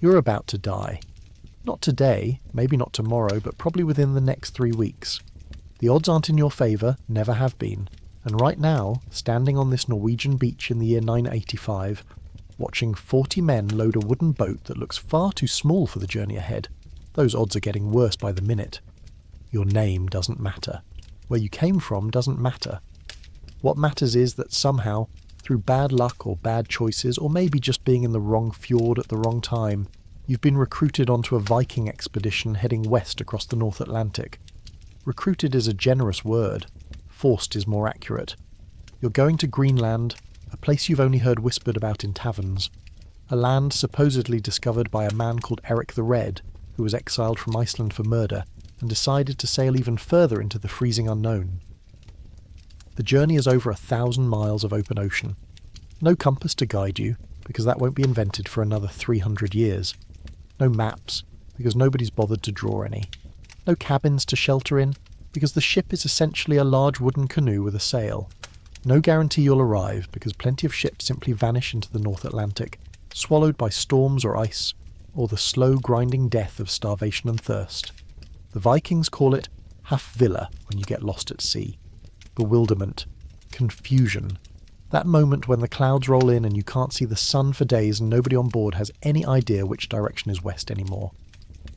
You're about to die. Not today, maybe not tomorrow, but probably within the next 3 weeks. The odds aren't in your favour, never have been, and right now, standing on this Norwegian beach in the year 985, watching 40 men load a wooden boat that looks far too small for the journey ahead, those odds are getting worse by the minute. Your name doesn't matter. Where you came from doesn't matter. What matters is that somehow, through bad luck or bad choices, or maybe just being in the wrong fjord at the wrong time, you've been recruited onto a Viking expedition heading west across the North Atlantic. Recruited is a generous word. Forced is more accurate. You're going to Greenland, a place you've only heard whispered about in taverns. A land supposedly discovered by a man called Eric the Red, who was exiled from Iceland for murder, and decided to sail even further into the freezing unknown. The journey is over 1,000 miles of open ocean. No compass to guide you, because that won't be invented for another 300 years. No maps, because nobody's bothered to draw any. No cabins to shelter in, because the ship is essentially a large wooden canoe with a sail. No guarantee you'll arrive, because plenty of ships simply vanish into the North Atlantic, swallowed by storms or ice, or the slow grinding death of starvation and thirst. The Vikings call it hafvilla when you get lost at sea. Bewilderment. Confusion. That moment when the clouds roll in and you can't see the sun for days and nobody on board has any idea which direction is west anymore.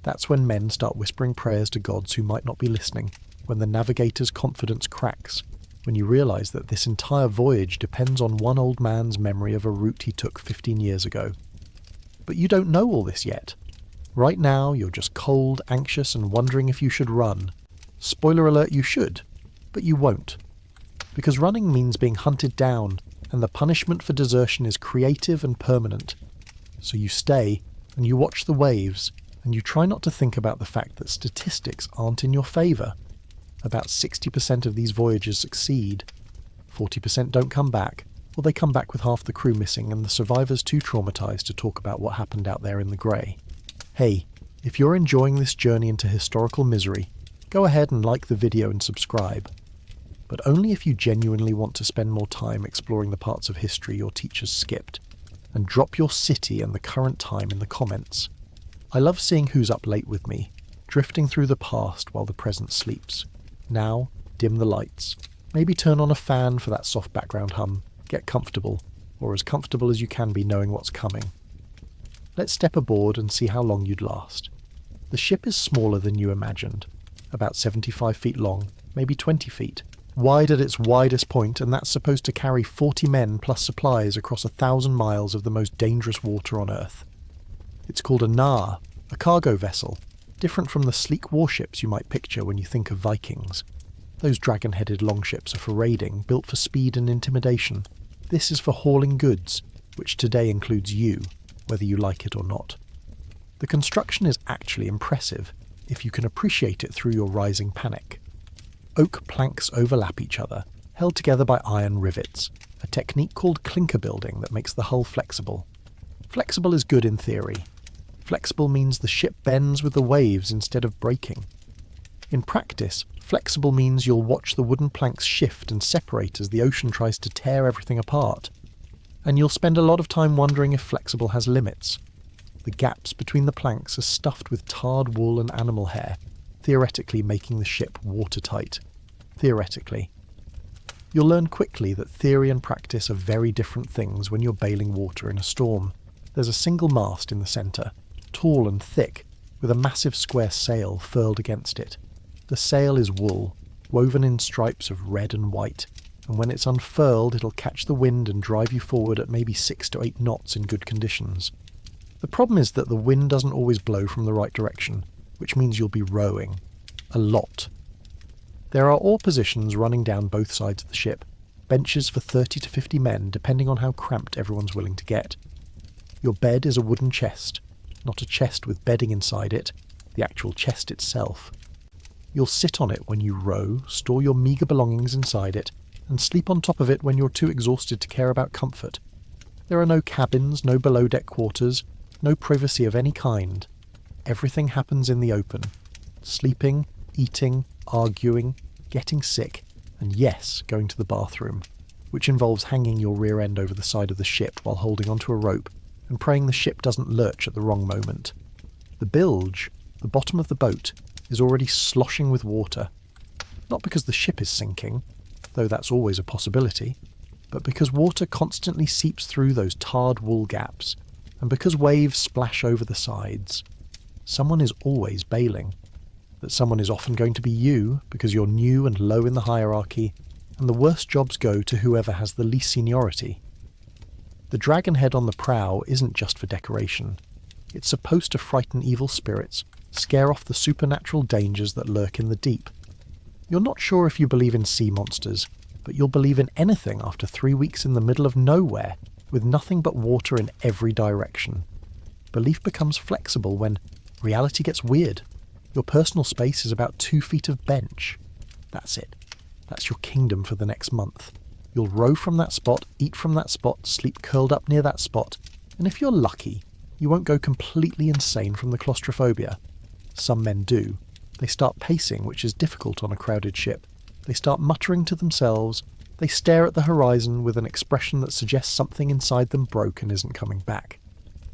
That's when men start whispering prayers to gods who might not be listening, when the navigator's confidence cracks, when you realise that this entire voyage depends on one old man's memory of a route he took 15 years ago. But you don't know all this yet. Right now, you're just cold, anxious, and wondering if you should run. Spoiler alert, you should, but you won't. Because running means being hunted down, and the punishment for desertion is creative and permanent. So you stay, and you watch the waves, and you try not to think about the fact that statistics aren't in your favour. About 60% of these voyages succeed. 40% don't come back, or they come back with half the crew missing and the survivors too traumatised to talk about what happened out there in the grey. Hey, if you're enjoying this journey into historical misery, go ahead and like the video and subscribe. But only if you genuinely want to spend more time exploring the parts of history your teachers skipped, and drop your city and the current time in the comments. I love seeing who's up late with me, drifting through the past while the present sleeps. Now, dim the lights. Maybe turn on a fan for that soft background hum. Get comfortable, or as comfortable as you can be knowing what's coming. Let's step aboard and see how long you'd last. The ship is smaller than you imagined, about 75 feet long, maybe 20 feet, wide at its widest point, and that's supposed to carry 40 men plus supplies across 1,000 miles of the most dangerous water on Earth. It's called a nar, a cargo vessel, different from the sleek warships you might picture when you think of Vikings. Those dragon-headed longships are for raiding, built for speed and intimidation. This is for hauling goods, which today includes you, whether you like it or not. The construction is actually impressive, if you can appreciate it through your rising panic. Oak planks overlap each other, held together by iron rivets, a technique called clinker building that makes the hull flexible. Flexible is good in theory. Flexible means the ship bends with the waves instead of breaking. In practice, flexible means you'll watch the wooden planks shift and separate as the ocean tries to tear everything apart. And you'll spend a lot of time wondering if flexible has limits. The gaps between the planks are stuffed with tarred wool and animal hair, theoretically making the ship watertight. Theoretically. You'll learn quickly that theory and practice are very different things when you're bailing water in a storm. There's a single mast in the centre, tall and thick, with a massive square sail furled against it. The sail is wool, woven in stripes of red and white, and when it's unfurled it'll catch the wind and drive you forward at maybe 6 to 8 knots in good conditions. The problem is that the wind doesn't always blow from the right direction, which means you'll be rowing. A lot. There are oar positions running down both sides of the ship, benches for 30 to 50 men depending on how cramped everyone's willing to get. Your bed is a wooden chest, not a chest with bedding inside it, the actual chest itself. You'll sit on it when you row, store your meagre belongings inside it, and sleep on top of it when you're too exhausted to care about comfort. There are no cabins, no below-deck quarters, no privacy of any kind. Everything happens in the open. Sleeping, eating, arguing, getting sick, and yes, going to the bathroom, which involves hanging your rear end over the side of the ship while holding onto a rope and praying the ship doesn't lurch at the wrong moment. The bilge, the bottom of the boat, is already sloshing with water. Not because the ship is sinking, though that's always a possibility, but because water constantly seeps through those tarred wool gaps, and because waves splash over the sides. Someone is always bailing. That someone is often going to be you, because you're new and low in the hierarchy, and the worst jobs go to whoever has the least seniority. The dragon head on the prow isn't just for decoration. It's supposed to frighten evil spirits, scare off the supernatural dangers that lurk in the deep. You're not sure if you believe in sea monsters, but you'll believe in anything after 3 weeks in the middle of nowhere, with nothing but water in every direction. Belief becomes flexible when reality gets weird. Your personal space is about 2 feet of bench. That's it. That's your kingdom for the next month. You'll row from that spot, eat from that spot, sleep curled up near that spot, and if you're lucky, you won't go completely insane from the claustrophobia. Some men do. They start pacing, which is difficult on a crowded ship. They start muttering to themselves. They stare at the horizon with an expression that suggests something inside them broke and isn't coming back.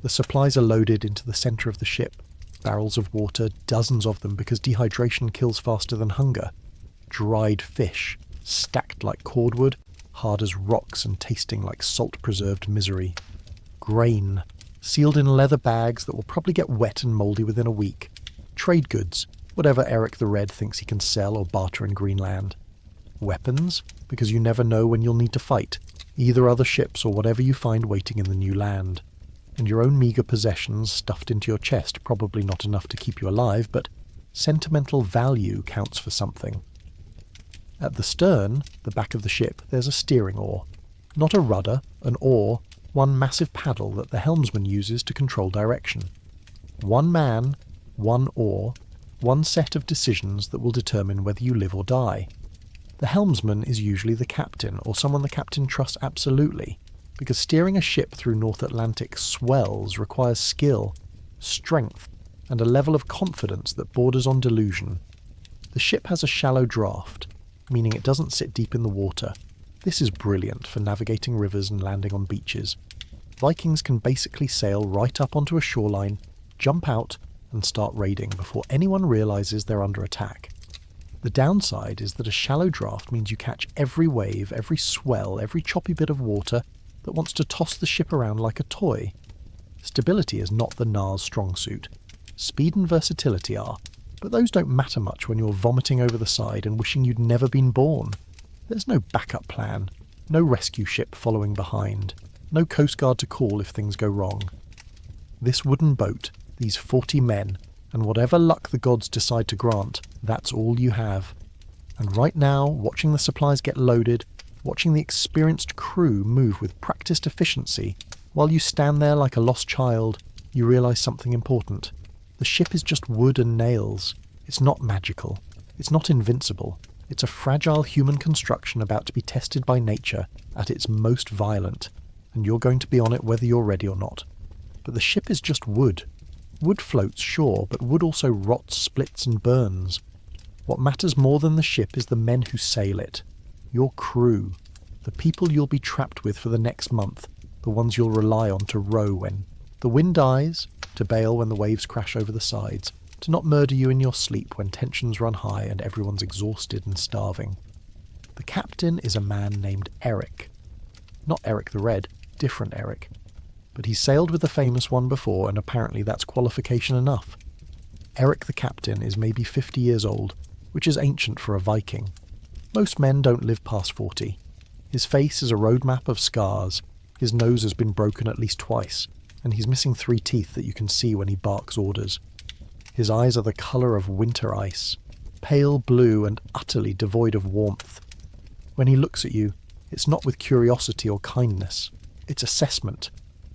The supplies are loaded into the centre of the ship. Barrels of water, dozens of them because dehydration kills faster than hunger. Dried fish, stacked like cordwood, hard as rocks and tasting like salt-preserved misery. Grain, sealed in leather bags that will probably get wet and mouldy within a week. Trade goods, whatever Eric the Red thinks he can sell or barter in Greenland. Weapons, because you never know when you'll need to fight, either other ships or whatever you find waiting in the new land. And your own meagre possessions stuffed into your chest, probably not enough to keep you alive, but sentimental value counts for something. At the stern, the back of the ship, there's a steering oar. Not a rudder, an oar, one massive paddle that the helmsman uses to control direction. One man, one oar, one set of decisions that will determine whether you live or die. The helmsman is usually the captain, or someone the captain trusts absolutely, because steering a ship through North Atlantic swells requires skill, strength, and a level of confidence that borders on delusion. The ship has a shallow draft, meaning it doesn't sit deep in the water. This is brilliant for navigating rivers and landing on beaches. Vikings can basically sail right up onto a shoreline, jump out, and start raiding before anyone realises they're under attack. The downside is that a shallow draft means you catch every wave, every swell, every choppy bit of water that wants to toss the ship around like a toy. Stability is not the Nar's strong suit. Speed and versatility are, but those don't matter much when you're vomiting over the side and wishing you'd never been born. There's no backup plan, no rescue ship following behind, no coast guard to call if things go wrong. This wooden boat, these 40 men, and whatever luck the gods decide to grant, that's all you have. And right now, watching the supplies get loaded, watching the experienced crew move with practiced efficiency, while you stand there like a lost child, you realise something important. The ship is just wood and nails. It's not magical. It's not invincible. It's a fragile human construction about to be tested by nature at its most violent, and you're going to be on it whether you're ready or not. But the ship is just wood. Wood floats, sure, but wood also rots, splits and burns. What matters more than the ship is the men who sail it. Your crew. The people you'll be trapped with for the next month. The ones you'll rely on to row when the wind dies, to bail when the waves crash over the sides, to not murder you in your sleep when tensions run high and everyone's exhausted and starving. The captain is a man named Eric. Not Eric the Red, different Eric. But he sailed with the famous one before, and apparently that's qualification enough. Eric the captain is maybe 50 years old, which is ancient for a Viking. Most men don't live past 40. His face is a roadmap of scars. His nose has been broken at least twice, and he's missing 3 teeth that you can see when he barks orders. His eyes are the colour of winter ice, pale blue and utterly devoid of warmth. When he looks at you, it's not with curiosity or kindness. It's assessment.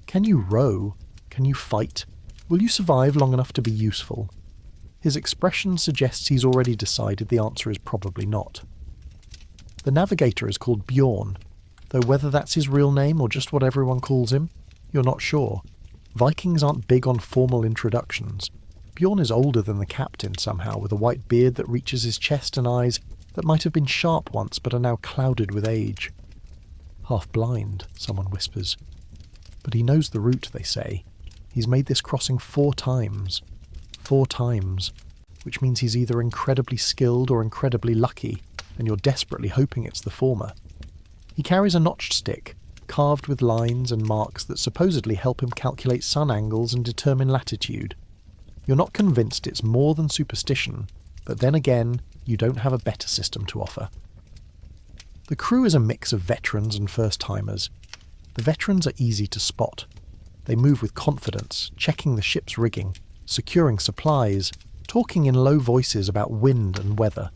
Can you row? Can you fight? Will you survive long enough to be useful? His expression suggests he's already decided the answer is probably not. The navigator is called Bjorn, though whether that's his real name or just what everyone calls him, you're not sure. Vikings aren't big on formal introductions. Bjorn is older than the captain somehow, with a white beard that reaches his chest and eyes that might have been sharp once but are now clouded with age. Half blind, someone whispers. But he knows the route, they say. He's made this crossing 4 times. 4 times. Which means he's either incredibly skilled or incredibly lucky, and you're desperately hoping it's the former. He carries a notched stick, carved with lines and marks that supposedly help him calculate sun angles and determine latitude. You're not convinced it's more than superstition, but then again, you don't have a better system to offer. The crew is a mix of veterans and first-timers. The veterans are easy to spot. They move with confidence, checking the ship's rigging, securing supplies, talking in low voices about wind and weather.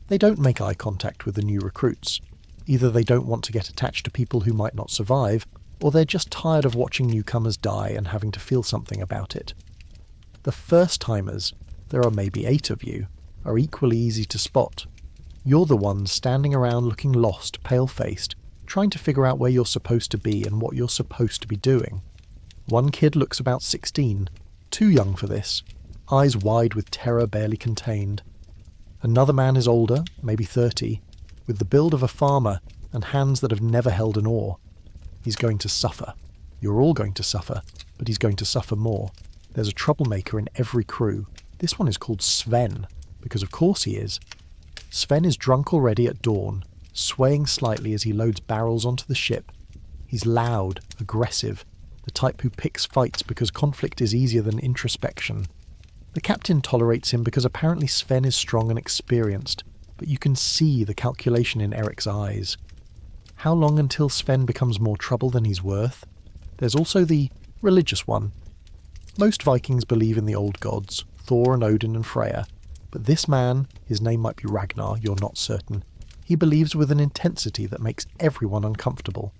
They don't make eye contact with the new recruits. Either they don't want to get attached to people who might not survive, or they're just tired of watching newcomers die and having to feel something about it. The first-timers, there are maybe 8 of you, are equally easy to spot. You're the ones standing around looking lost, pale-faced, trying to figure out where you're supposed to be and what you're supposed to be doing. One kid looks about 16, too young for this, eyes wide with terror barely contained. Another man is older, maybe 30, with the build of a farmer and hands that have never held an oar. He's going to suffer. You're all going to suffer, but he's going to suffer more. There's a troublemaker in every crew. This one is called Sven, because of course he is. Sven is drunk already at dawn, swaying slightly as he loads barrels onto the ship. He's loud, aggressive, the type who picks fights because conflict is easier than introspection. The captain tolerates him because apparently Sven is strong and experienced, but you can see the calculation in Eric's eyes. How long until Sven becomes more trouble than he's worth? There's also the religious one. Most Vikings believe in the old gods, Thor and Odin and Freya, but this man, his name might be Ragnar, you're not certain, he believes with an intensity that makes everyone uncomfortable.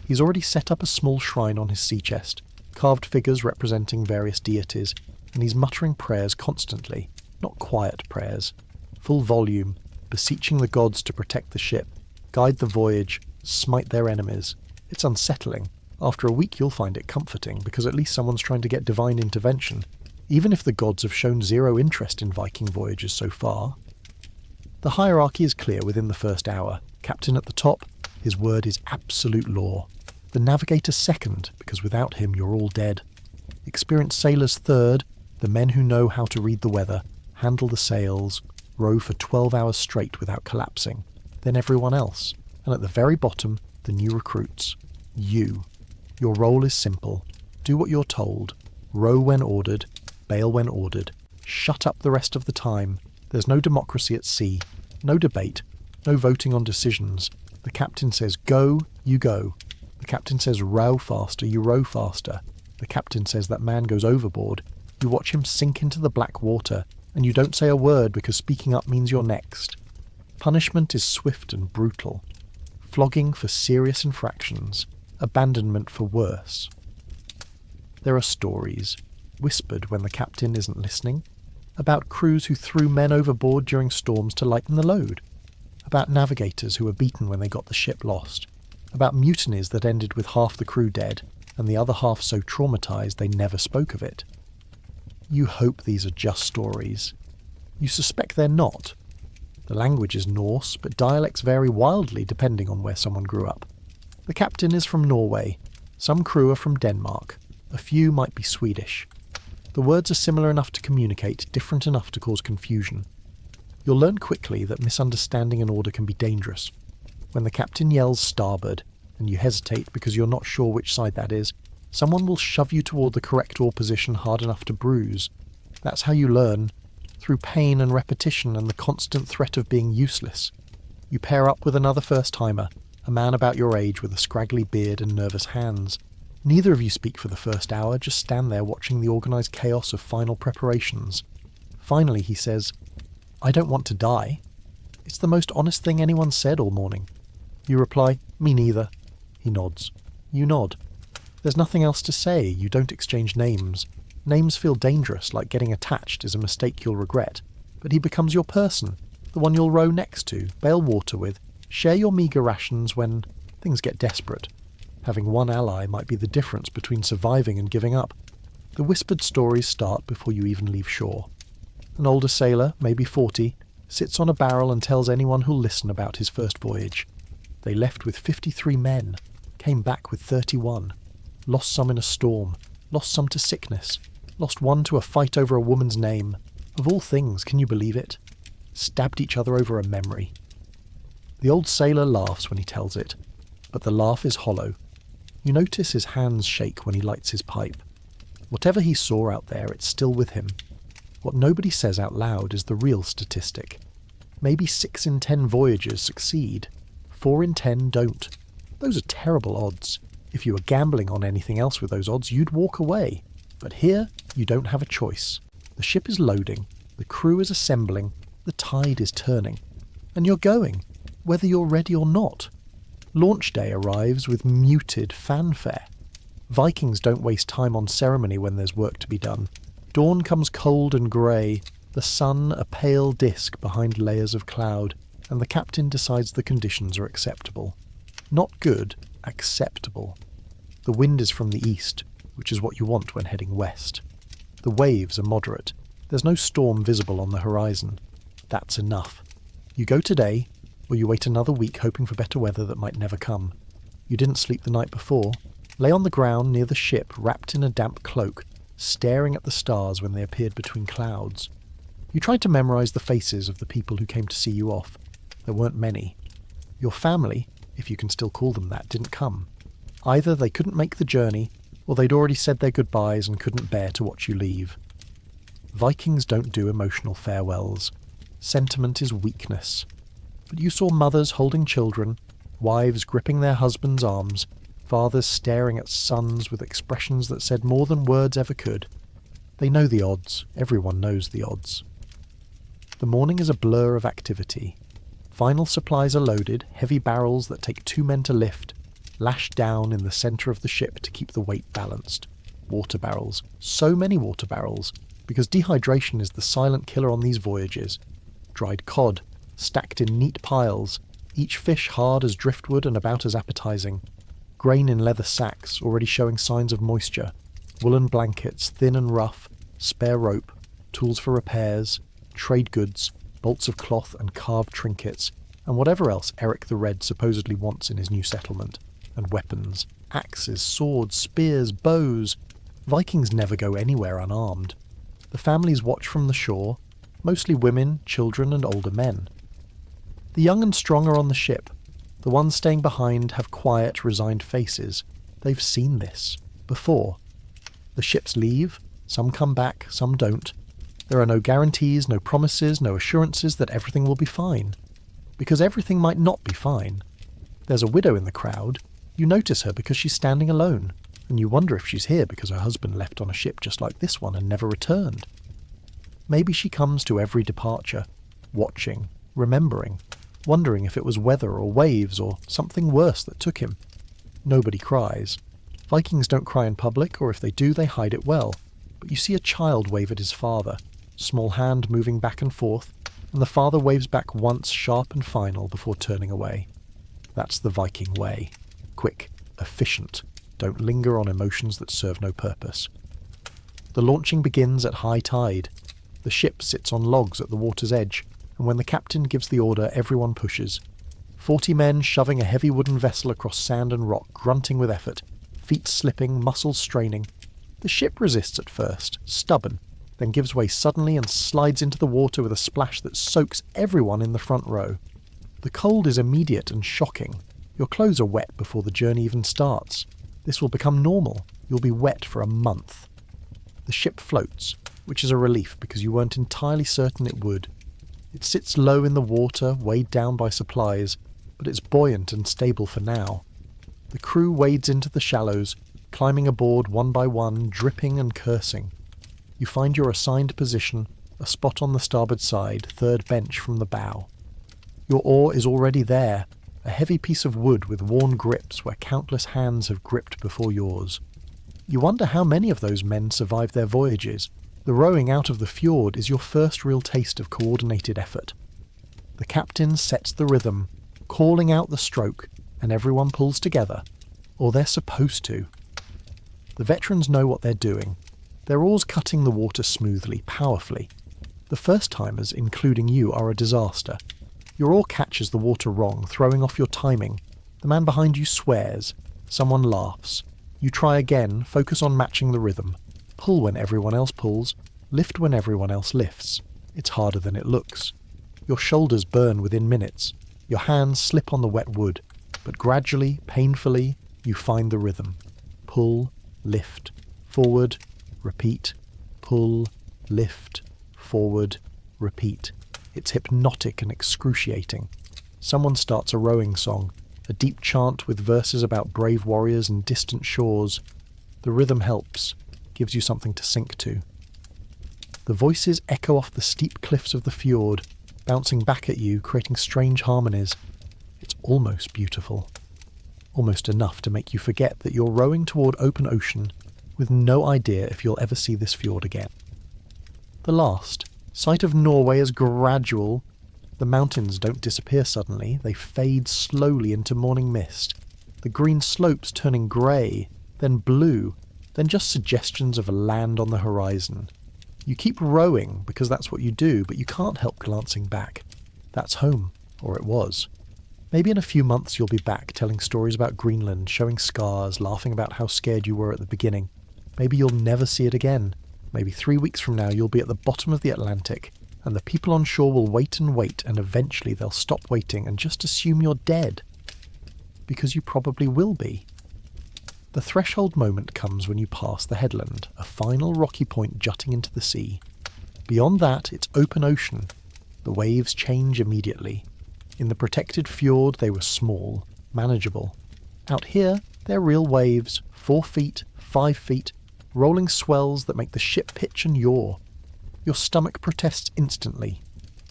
He's already set up a small shrine on his sea chest, carved figures representing various deities, and he's muttering prayers constantly, not quiet prayers, full volume, beseeching the gods to protect the ship, guide the voyage, smite their enemies. It's unsettling. After a week you'll find it comforting, because at least someone's trying to get divine intervention, even if the gods have shown zero interest in Viking voyages so far. The hierarchy is clear within the first hour. Captain at the top, his word is absolute law. The navigator second, because without him you're all dead. Experienced sailors third, the men who know how to read the weather, handle the sails, row for 12 hours straight without collapsing. Then everyone else. And at the very bottom, the new recruits. You. Your role is simple. Do what you're told. Row when ordered. Bail when ordered. Shut up the rest of the time. There's no democracy at sea. No debate. No voting on decisions. The captain says go, you go. The captain says row faster, you row faster. The captain says that man goes overboard. You watch him sink into the black water, and you don't say a word because speaking up means you're next. Punishment is swift and brutal. Flogging for serious infractions. Abandonment for worse. There are stories, whispered when the captain isn't listening, about crews who threw men overboard during storms to lighten the load, about navigators who were beaten when they got the ship lost, about mutinies that ended with half the crew dead and the other half so traumatized they never spoke of it. You hope these are just stories. You suspect they're not. The language is Norse, but dialects vary wildly depending on where someone grew up. The captain is from Norway. Some crew are from Denmark. A few might be Swedish. The words are similar enough to communicate, different enough to cause confusion. You'll learn quickly that misunderstanding an order can be dangerous. When the captain yells starboard, and you hesitate because you're not sure which side that is, someone will shove you toward the correct oar position hard enough to bruise. That's how you learn, through pain and repetition and the constant threat of being useless. You pair up with another first-timer, a man about your age with a scraggly beard and nervous hands. Neither of you speak for the first hour, just stand there watching the organised chaos of final preparations. Finally he says, "I don't want to die." It's the most honest thing anyone said all morning. You reply, "Me neither." He nods. You nod. There's nothing else to say. You don't exchange names. Names feel dangerous, like getting attached is a mistake you'll regret. But he becomes your person, the one you'll row next to, bail water with, share your meagre rations when things get desperate. Having one ally might be the difference between surviving and giving up. The whispered stories start before you even leave shore. An older sailor, maybe 40, sits on a barrel and tells anyone who'll listen about his first voyage. They left with 53 men, came back with 31. Lost some in a storm, lost some to sickness, lost one to a fight over a woman's name. Of all things, can you believe it? Stabbed each other over a memory. The old sailor laughs when he tells it, but the laugh is hollow. You notice his hands shake when he lights his pipe. Whatever he saw out there, it's still with him. What nobody says out loud is the real statistic. Maybe 6 in 10 voyages succeed. 4 in 10 don't. Those are terrible odds. If you were gambling on anything else with those odds, you'd walk away. But here, you don't have a choice. The ship is loading, the crew is assembling, the tide is turning. And you're going, whether you're ready or not. Launch day arrives with muted fanfare. Vikings don't waste time on ceremony when there's work to be done. Dawn comes cold and grey, the sun a pale disk behind layers of cloud, and the captain decides the conditions are acceptable. Not good, acceptable. The wind is from the east, which is what you want when heading west. The waves are moderate. There's no storm visible on the horizon. That's enough. You go today, or you wait another week hoping for better weather that might never come. You didn't sleep the night before. Lay on the ground near the ship, wrapped in a damp cloak, staring at the stars when they appeared between clouds. You tried to memorize the faces of the people who came to see you off. There weren't many. Your family, if you can still call them that, didn't come. Either they couldn't make the journey, or they'd already said their goodbyes and couldn't bear to watch you leave. Vikings don't do emotional farewells. Sentiment is weakness. But you saw mothers holding children, wives gripping their husbands' arms, fathers staring at sons with expressions that said more than words ever could. They know the odds. Everyone knows the odds. The morning is a blur of activity. Final supplies are loaded, heavy barrels that take 2 men to lift, lashed down in the centre of the ship to keep the weight balanced. Water barrels. So many water barrels, because dehydration is the silent killer on these voyages. Dried cod, stacked in neat piles, each fish hard as driftwood and about as appetizing. Grain in leather sacks, already showing signs of moisture. Woolen blankets, thin and rough, spare rope, tools for repairs, trade goods, bolts of cloth and carved trinkets, and whatever else Eric the Red supposedly wants in his new settlement. And weapons, axes, swords, spears, bows. Vikings never go anywhere unarmed. The families watch from the shore, mostly women, children and older men. The young and strong are on the ship. The ones staying behind have quiet, resigned faces. They've seen this before. The ships leave, some come back, some don't. There are no guarantees, no promises, no assurances that everything will be fine. Because everything might not be fine. There's a widow in the crowd. You notice her because she's standing alone, and you wonder if she's here because her husband left on a ship just like this one and never returned. Maybe she comes to every departure, watching, remembering, wondering if it was weather or waves or something worse that took him. Nobody cries. Vikings don't cry in public, or if they do, they hide it well. But you see a child wave at his father, small hand moving back and forth, and the father waves back once sharp and final before turning away. That's the Viking way. Quick, efficient, don't linger on emotions that serve no purpose. The launching begins at high tide. The ship sits on logs at the water's edge, and when the captain gives the order, everyone pushes. 40 men shoving a heavy wooden vessel across sand and rock, grunting with effort, feet slipping, muscles straining. The ship resists at first, stubborn, then gives way suddenly and slides into the water with a splash that soaks everyone in the front row. The cold is immediate and shocking. Your clothes are wet before the journey even starts. This will become normal. You'll be wet for a month. The ship floats, which is a relief because you weren't entirely certain it would. It sits low in the water, weighed down by supplies, but it's buoyant and stable for now. The crew wades into the shallows, climbing aboard one by one, dripping and cursing. You find your assigned position, a spot on the starboard side, third bench from the bow. Your oar is already there, a heavy piece of wood with worn grips where countless hands have gripped before yours. You wonder how many of those men survive their voyages. The rowing out of the fjord is your first real taste of coordinated effort. The captain sets the rhythm, calling out the stroke, and everyone pulls together. Or they're supposed to. The veterans know what they're doing. Their oars cutting the water smoothly, powerfully. The first-timers, including you, are a disaster. Your oar catches the water wrong, throwing off your timing. The man behind you swears. Someone laughs. You try again, focus on matching the rhythm. Pull when everyone else pulls, lift when everyone else lifts. It's harder than it looks. Your shoulders burn within minutes. Your hands slip on the wet wood. But gradually, painfully, you find the rhythm. Pull, lift, forward, repeat. Pull, lift, forward, repeat. It's hypnotic and excruciating. Someone starts a rowing song, a deep chant with verses about brave warriors and distant shores. The rhythm helps, gives you something to sink to. The voices echo off the steep cliffs of the fjord, bouncing back at you, creating strange harmonies. It's almost beautiful. Almost enough to make you forget that you're rowing toward open ocean with no idea if you'll ever see this fjord again. The last, sight of Norway is gradual. The mountains don't disappear suddenly, they fade slowly into morning mist. The green slopes turning grey, then blue, then just suggestions of a land on the horizon. You keep rowing because that's what you do, but you can't help glancing back. That's home, or it was. Maybe in a few months you'll be back telling stories about Greenland, showing scars, laughing about how scared you were at the beginning. Maybe you'll never see it again. Maybe 3 weeks from now you'll be at the bottom of the Atlantic, and the people on shore will wait, and eventually they'll stop waiting and just assume you're dead. Because you probably will be. The threshold moment comes when you pass the headland, a final rocky point jutting into the sea. Beyond that, it's open ocean. The waves change immediately. In the protected fjord, they were small, manageable. Out here, they're real waves, 4 feet, 5 feet, rolling swells that make the ship pitch and yaw. Your stomach protests instantly.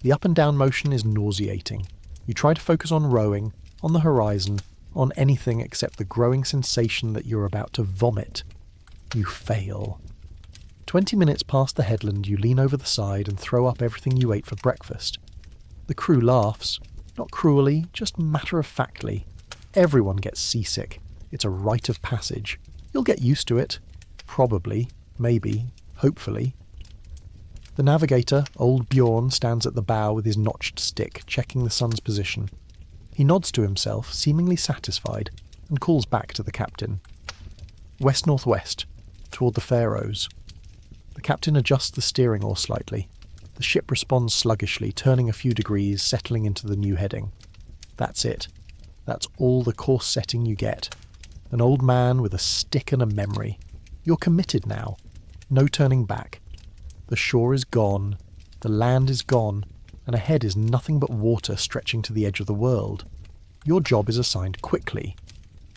The up and down motion is nauseating. You try to focus on rowing, on the horizon, on anything except the growing sensation that you're about to vomit. You fail. 20 minutes past the headland, you lean over the side and throw up everything you ate for breakfast. The crew laughs. Not cruelly, just matter-of-factly. Everyone gets seasick. It's a rite of passage. You'll get used to it. Probably. Maybe. Hopefully. The navigator, old Bjorn, stands at the bow with his notched stick, checking the sun's position. He nods to himself, seemingly satisfied, and calls back to the captain. West-northwest, toward the Faroes. The captain adjusts the steering oar slightly. The ship responds sluggishly, turning a few degrees, settling into the new heading. That's it. That's all the course setting you get. An old man with a stick and a memory. You're committed now. No turning back. The shore is gone. The land is gone. And ahead is nothing but water stretching to the edge of the world. Your job is assigned quickly.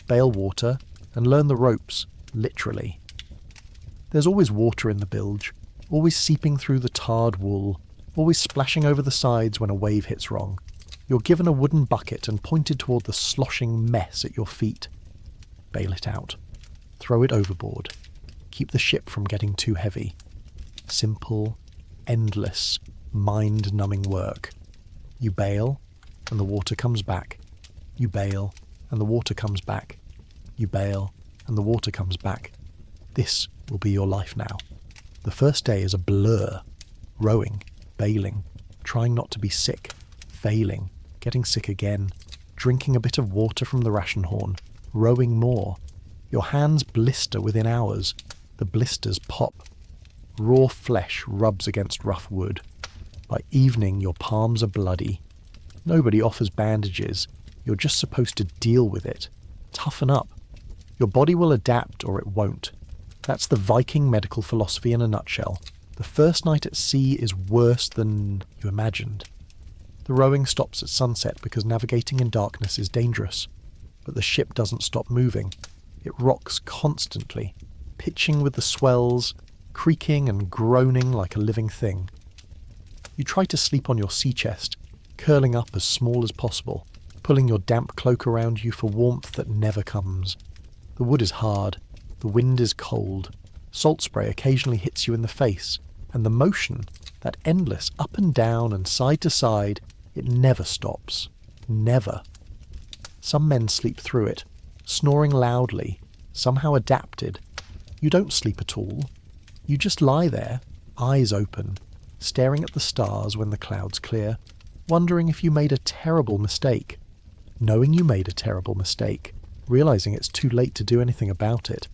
Bail water and learn the ropes, literally. There's always water in the bilge, always seeping through the tarred wool, always splashing over the sides when a wave hits wrong. You're given a wooden bucket and pointed toward the sloshing mess at your feet. Bail it out. Throw it overboard. Keep the ship from getting too heavy. Simple, endless, mind-numbing work. You bail, and the water comes back. You bail, and the water comes back. You bail, and the water comes back. This will be your life now. The first day is a blur. Rowing, bailing, trying not to be sick, failing, getting sick again, drinking a bit of water from the ration horn, rowing more. Your hands blister within hours. The blisters pop. Raw flesh rubs against rough wood. By evening, your palms are bloody. Nobody offers bandages. You're just supposed to deal with it. Toughen up. Your body will adapt or it won't. That's the Viking medical philosophy in a nutshell. The first night at sea is worse than you imagined. The rowing stops at sunset because navigating in darkness is dangerous. But the ship doesn't stop moving. It rocks constantly, pitching with the swells, creaking and groaning like a living thing. You try to sleep on your sea chest, curling up as small as possible, pulling your damp cloak around you for warmth that never comes. The wood is hard, the wind is cold, salt spray occasionally hits you in the face, and the motion, that endless up and down and side to side, it never stops. Never. Some men sleep through it, snoring loudly, somehow adapted. You don't sleep at all. You just lie there, eyes open, staring at the stars when the clouds clear, wondering if you made a terrible mistake. Knowing you made a terrible mistake, realizing it's too late to do anything about it,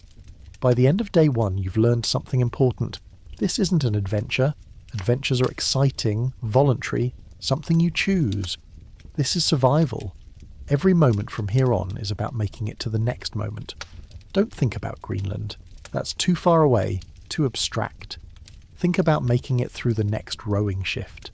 By the end of day 1, you've learned something important. This isn't an adventure. Adventures are exciting, voluntary, something you choose. This is survival. Every moment from here on is about making it to the next moment. Don't think about Greenland. That's too far away, too abstract. Think about making it through the next rowing shift.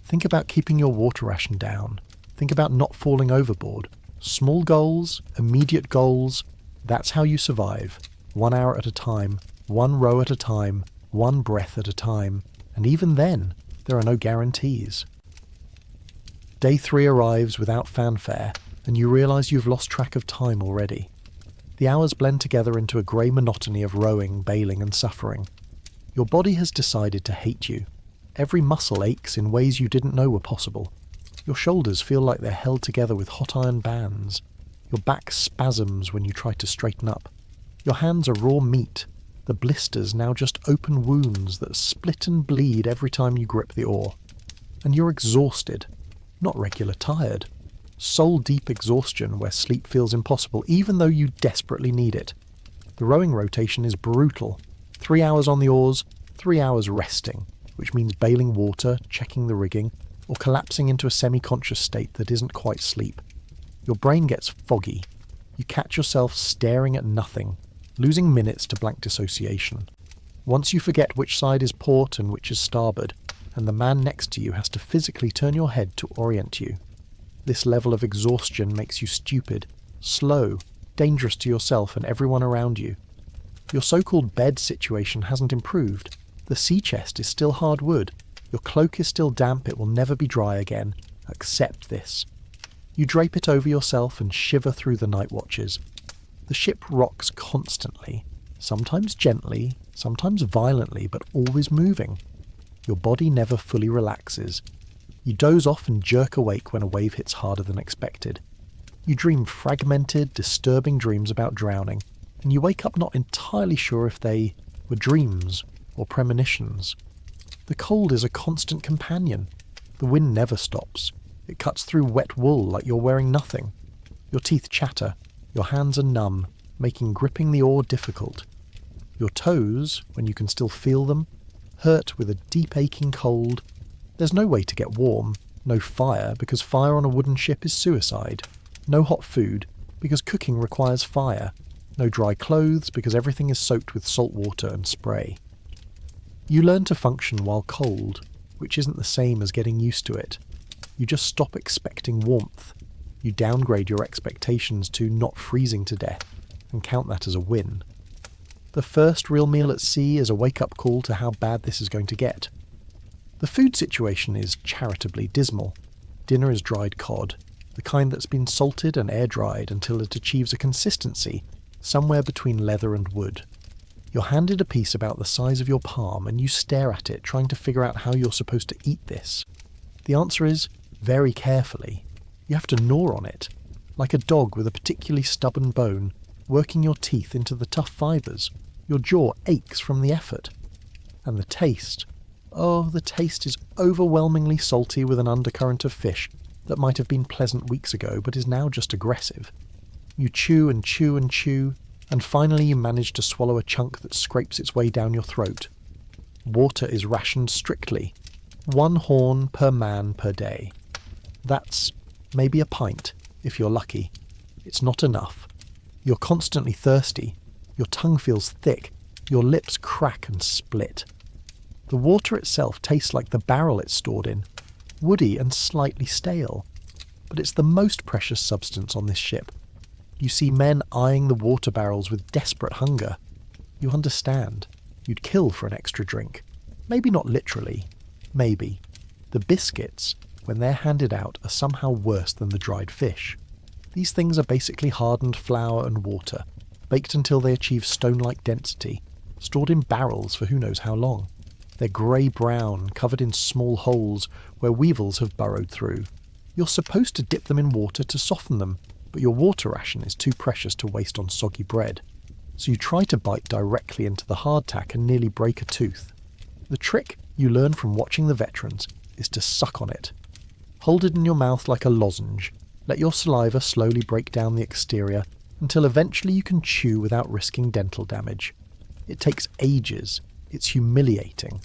Think about keeping your water ration down. Think about not falling overboard. Small goals, immediate goals, that's how you survive. 1 hour at a time, 1 row at a time, 1 breath at a time. And even then, there are no guarantees. Day 3 arrives without fanfare, and you realise you've lost track of time already. The hours blend together into a grey monotony of rowing, bailing and suffering. Your body has decided to hate you. Every muscle aches in ways you didn't know were possible. Your shoulders feel like they're held together with hot iron bands. Your back spasms when you try to straighten up. Your hands are raw meat. The blisters now just open wounds that split and bleed every time you grip the oar. And you're exhausted. Not regular tired. Soul-deep exhaustion where sleep feels impossible, even though you desperately need it. The rowing rotation is brutal. 3 hours on the oars, 3 hours resting, which means bailing water, checking the rigging, or collapsing into a semi-conscious state that isn't quite sleep. Your brain gets foggy. You catch yourself staring at nothing, losing minutes to blank dissociation. Once you forget which side is port and which is starboard, and the man next to you has to physically turn your head to orient you. This level of exhaustion makes you stupid, slow, dangerous to yourself and everyone around you. Your so-called bed situation hasn't improved. The sea chest is still hard wood. Your cloak is still damp, it will never be dry again. Accept this. You drape it over yourself and shiver through the night watches. The ship rocks constantly, sometimes gently, sometimes violently, but always moving. Your body never fully relaxes. You doze off and jerk awake when a wave hits harder than expected. You dream fragmented, disturbing dreams about drowning, and you wake up not entirely sure if they were dreams or premonitions. The cold is a constant companion. The wind never stops. It cuts through wet wool like you're wearing nothing. Your teeth chatter. Your hands are numb, making gripping the oar difficult. Your toes, when you can still feel them, hurt with a deep aching cold. There's no way to get warm, no fire because fire on a wooden ship is suicide, no hot food because cooking requires fire, no dry clothes because everything is soaked with salt water and spray. You learn to function while cold, which isn't the same as getting used to it. You just stop expecting warmth. You downgrade your expectations to not freezing to death and count that as a win. The first real meal at sea is a wake-up call to how bad this is going to get. The food situation is charitably dismal. Dinner is dried cod, the kind that's been salted and air-dried until it achieves a consistency somewhere between leather and wood. You're handed a piece about the size of your palm and you stare at it, trying to figure out how you're supposed to eat this. The answer is, very carefully. You have to gnaw on it, like a dog with a particularly stubborn bone, working your teeth into the tough fibres. Your jaw aches from the effort. And the taste. Oh, the taste is overwhelmingly salty with an undercurrent of fish that might have been pleasant weeks ago but is now just aggressive. You chew and chew and chew, and finally you manage to swallow a chunk that scrapes its way down your throat. Water is rationed strictly. 1 horn per man per day. That's maybe a pint, if you're lucky. It's not enough. You're constantly thirsty. Your tongue feels thick. Your lips crack and split. The water itself tastes like the barrel it's stored in, woody and slightly stale. But it's the most precious substance on this ship. You see men eyeing the water barrels with desperate hunger. You understand. You'd kill for an extra drink. Maybe not literally. Maybe. The biscuits, when they're handed out, are somehow worse than the dried fish. These things are basically hardened flour and water, baked until they achieve stone-like density, stored in barrels for who knows how long. They're grey-brown, covered in small holes where weevils have burrowed through. You're supposed to dip them in water to soften them, but your water ration is too precious to waste on soggy bread. So you try to bite directly into the hardtack and nearly break a tooth. The trick you learn from watching the veterans is to suck on it. Hold it in your mouth like a lozenge. Let your saliva slowly break down the exterior until eventually you can chew without risking dental damage. It takes ages. It's humiliating.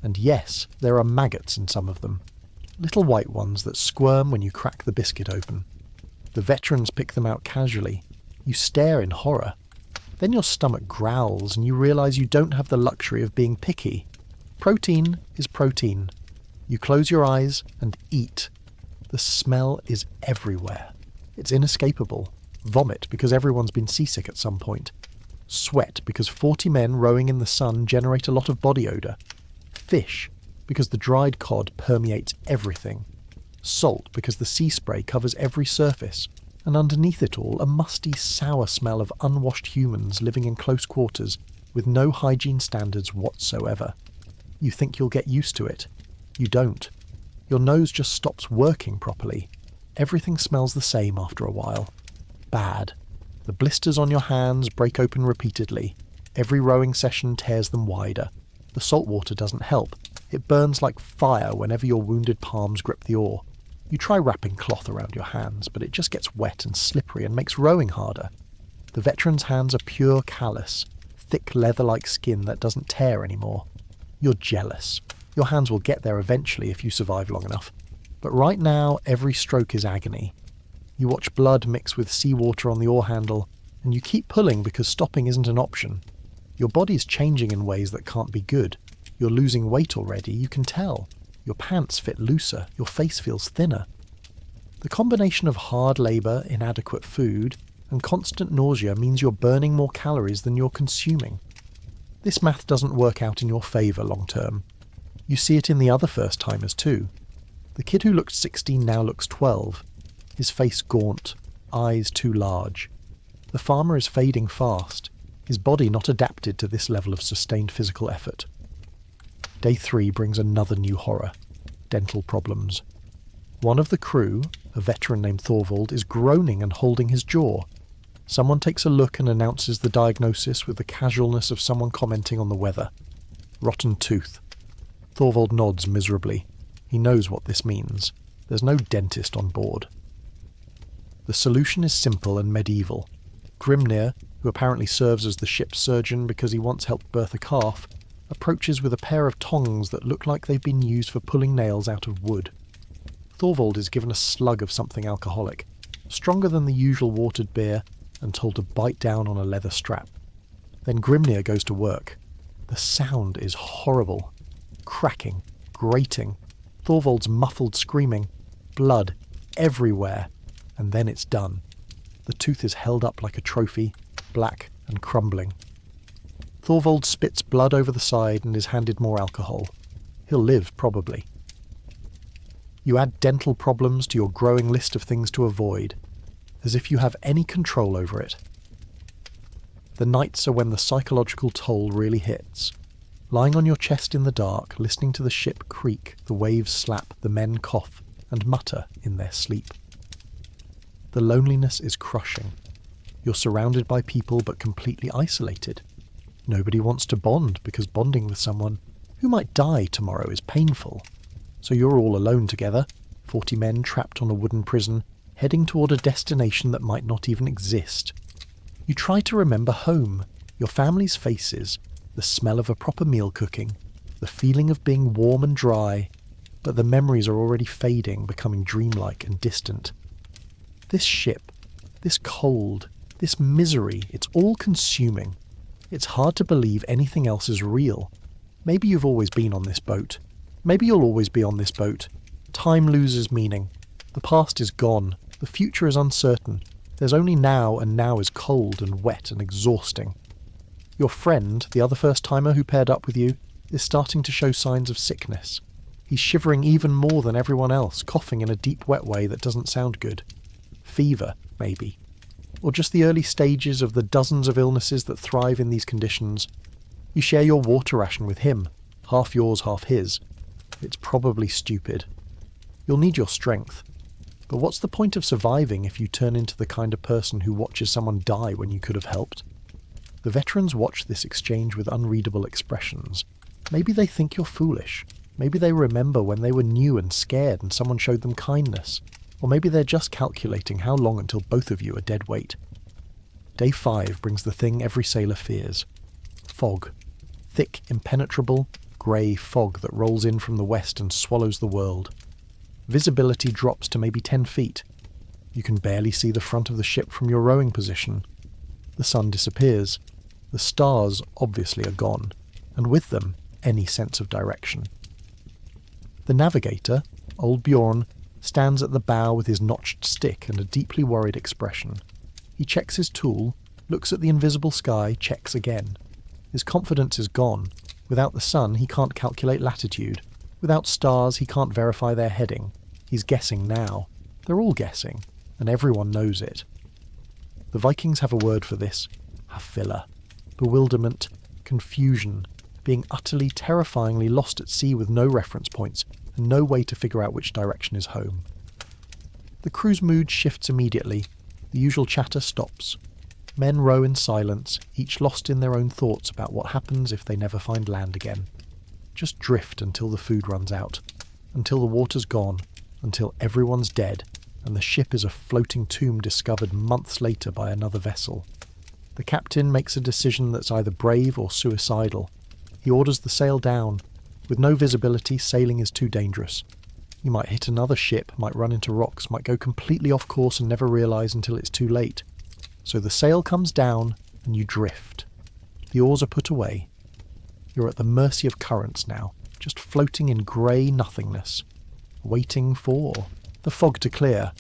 And yes, there are maggots in some of them. Little white ones that squirm when you crack the biscuit open. The veterans pick them out casually. You stare in horror. Then your stomach growls and you realise you don't have the luxury of being picky. Protein is protein. You close your eyes and eat. The smell is everywhere. It's inescapable. Vomit because everyone's been seasick at some point. Sweat because 40 men rowing in the sun generate a lot of body odour. Fish because the dried cod permeates everything. Salt because the sea spray covers every surface. And underneath it all, a musty, sour smell of unwashed humans living in close quarters with no hygiene standards whatsoever. You think you'll get used to it. You don't. Your nose just stops working properly. Everything smells the same after a while. Bad. The blisters on your hands break open repeatedly. Every rowing session tears them wider. The salt water doesn't help. It burns like fire whenever your wounded palms grip the oar. You try wrapping cloth around your hands, but it just gets wet and slippery and makes rowing harder. The veterans' hands are pure callus, thick leather-like skin that doesn't tear anymore. You're jealous. Your hands will get there eventually if you survive long enough. But right now, every stroke is agony. You watch blood mix with seawater on the oar handle, and you keep pulling because stopping isn't an option. Your body's changing in ways that can't be good. You're losing weight already, you can tell. Your pants fit looser, your face feels thinner. The combination of hard labour, inadequate food, and constant nausea means you're burning more calories than you're consuming. This math doesn't work out in your favour long term. You see it in the other first-timers too. The kid who looked 16 now looks 12. His face gaunt, eyes too large. The farmer is fading fast, his body not adapted to this level of sustained physical effort. Day 3 brings another new horror: dental problems. One of the crew, a veteran named Thorvald, is groaning and holding his jaw. Someone takes a look and announces the diagnosis with the casualness of someone commenting on the weather. Rotten tooth. Thorvald nods miserably. He knows what this means. There's no dentist on board. The solution is simple and medieval. Grimnir, who apparently serves as the ship's surgeon because he once helped birth a calf, approaches with a pair of tongs that look like they've been used for pulling nails out of wood. Thorvald is given a slug of something alcoholic, stronger than the usual watered beer, and told to bite down on a leather strap. Then Grimnir goes to work. The sound is horrible. Cracking, grating, Thorvald's muffled screaming, blood everywhere, and then it's done. The tooth is held up like a trophy, black and crumbling. Thorvald spits blood over the side and is handed more alcohol. He'll live, probably. You add dental problems to your growing list of things to avoid, as if you have any control over it. The nights are when the psychological toll really hits. Lying on your chest in the dark, listening to the ship creak, the waves slap, the men cough and mutter in their sleep. The loneliness is crushing. You're surrounded by people but completely isolated. Nobody wants to bond because bonding with someone who might die tomorrow is painful. So you're all alone together, 40 men trapped on a wooden prison, heading toward a destination that might not even exist. You try to remember home, your family's faces, the smell of a proper meal cooking, the feeling of being warm and dry, but the memories are already fading, becoming dreamlike and distant. This ship, this cold, this misery, it's all consuming. It's hard to believe anything else is real. Maybe you've always been on this boat. Maybe you'll always be on this boat. Time loses meaning. The past is gone. The future is uncertain. There's only now, and now is cold and wet and exhausting. Your friend, the other first-timer who paired up with you, is starting to show signs of sickness. He's shivering even more than everyone else, coughing in a deep, wet way that doesn't sound good. Fever, maybe. Or just the early stages of the dozens of illnesses that thrive in these conditions. You share your water ration with him, half yours, half his. It's probably stupid. You'll need your strength. But what's the point of surviving if you turn into the kind of person who watches someone die when you could have helped? The veterans watch this exchange with unreadable expressions. Maybe they think you're foolish. Maybe they remember when they were new and scared and someone showed them kindness. Or maybe they're just calculating how long until both of you are dead weight. Day 5 brings the thing every sailor fears. Fog. Thick, impenetrable, grey fog that rolls in from the west and swallows the world. Visibility drops to maybe 10 feet. You can barely see the front of the ship from your rowing position. The sun disappears. The stars obviously are gone, and with them, any sense of direction. The navigator, old Bjorn, stands at the bow with his notched stick and a deeply worried expression. He checks his tool, looks at the invisible sky, checks again. His confidence is gone. Without the sun, he can't calculate latitude. Without stars, he can't verify their heading. He's guessing now. They're all guessing, and everyone knows it. The Vikings have a word for this: hafvilla. Bewilderment, confusion, being utterly, terrifyingly lost at sea with no reference points and no way to figure out which direction is home. The crew's mood shifts immediately. The usual chatter stops. Men row in silence, each lost in their own thoughts about what happens if they never find land again. Just drift until the food runs out, until the water's gone, until everyone's dead, and the ship is a floating tomb discovered months later by another vessel. The captain makes a decision that's either brave or suicidal. He orders the sail down. With no visibility, sailing is too dangerous. You might hit another ship, might run into rocks, might go completely off course and never realise until it's too late. So the sail comes down and you drift. The oars are put away. You're at the mercy of currents now, just floating in grey nothingness, waiting for the fog to clear.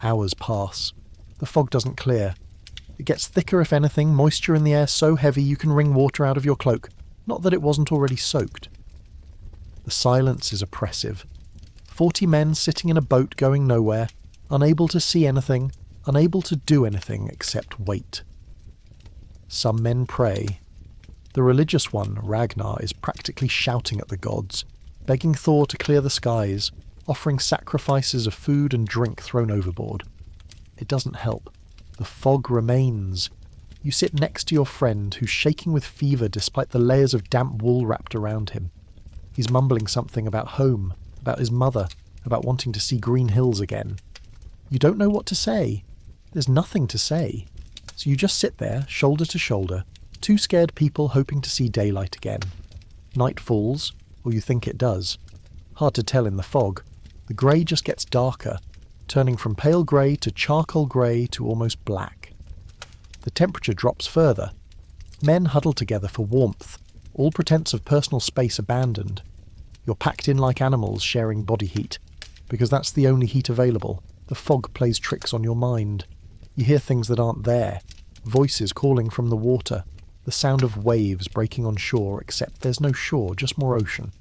Hours pass. The fog doesn't clear. It gets thicker if anything, moisture in the air so heavy you can wring water out of your cloak, not that it wasn't already soaked. The silence is oppressive. 40 men sitting in a boat going nowhere, unable to see anything, unable to do anything except wait. Some men pray. The religious one, Ragnar, is practically shouting at the gods, begging Thor to clear the skies, offering sacrifices of food and drink thrown overboard. It doesn't help. The fog remains. You sit next to your friend, who's shaking with fever despite the layers of damp wool wrapped around him. He's mumbling something about home, about his mother, about wanting to see green hills again. You don't know what to say. There's nothing to say. So you just sit there, shoulder to shoulder, two scared people hoping to see daylight again. Night falls, or you think it does. Hard to tell in the fog. The grey just gets darker, turning from pale grey to charcoal grey to almost black. The temperature drops further. Men huddle together for warmth, all pretense of personal space abandoned. You're packed in like animals sharing body heat, because that's the only heat available. The fog plays tricks on your mind. You hear things that aren't there, voices calling from the water, the sound of waves breaking on shore, except there's no shore, just more ocean.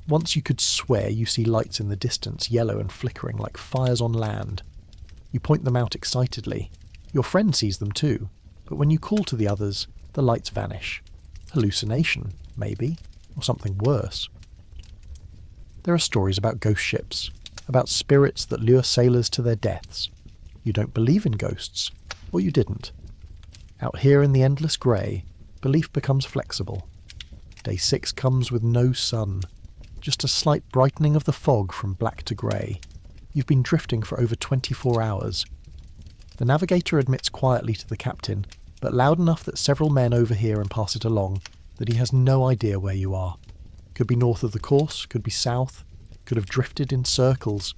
Once you could swear you see lights in the distance, yellow and flickering like fires on land. You point them out excitedly. Your friend sees them too, but when you call to the others, the lights vanish. Hallucination, maybe, or something worse. There are stories about ghost ships, about spirits that lure sailors to their deaths. You don't believe in ghosts, or you didn't. Out here in the endless grey, belief becomes flexible. Day 6 comes with no sun, just a slight brightening of the fog from black to grey. You've been drifting for over 24 hours. The navigator admits quietly to the captain, but loud enough that several men overhear and pass it along, that he has no idea where you are. Could be north of the course, could be south, could have drifted in circles.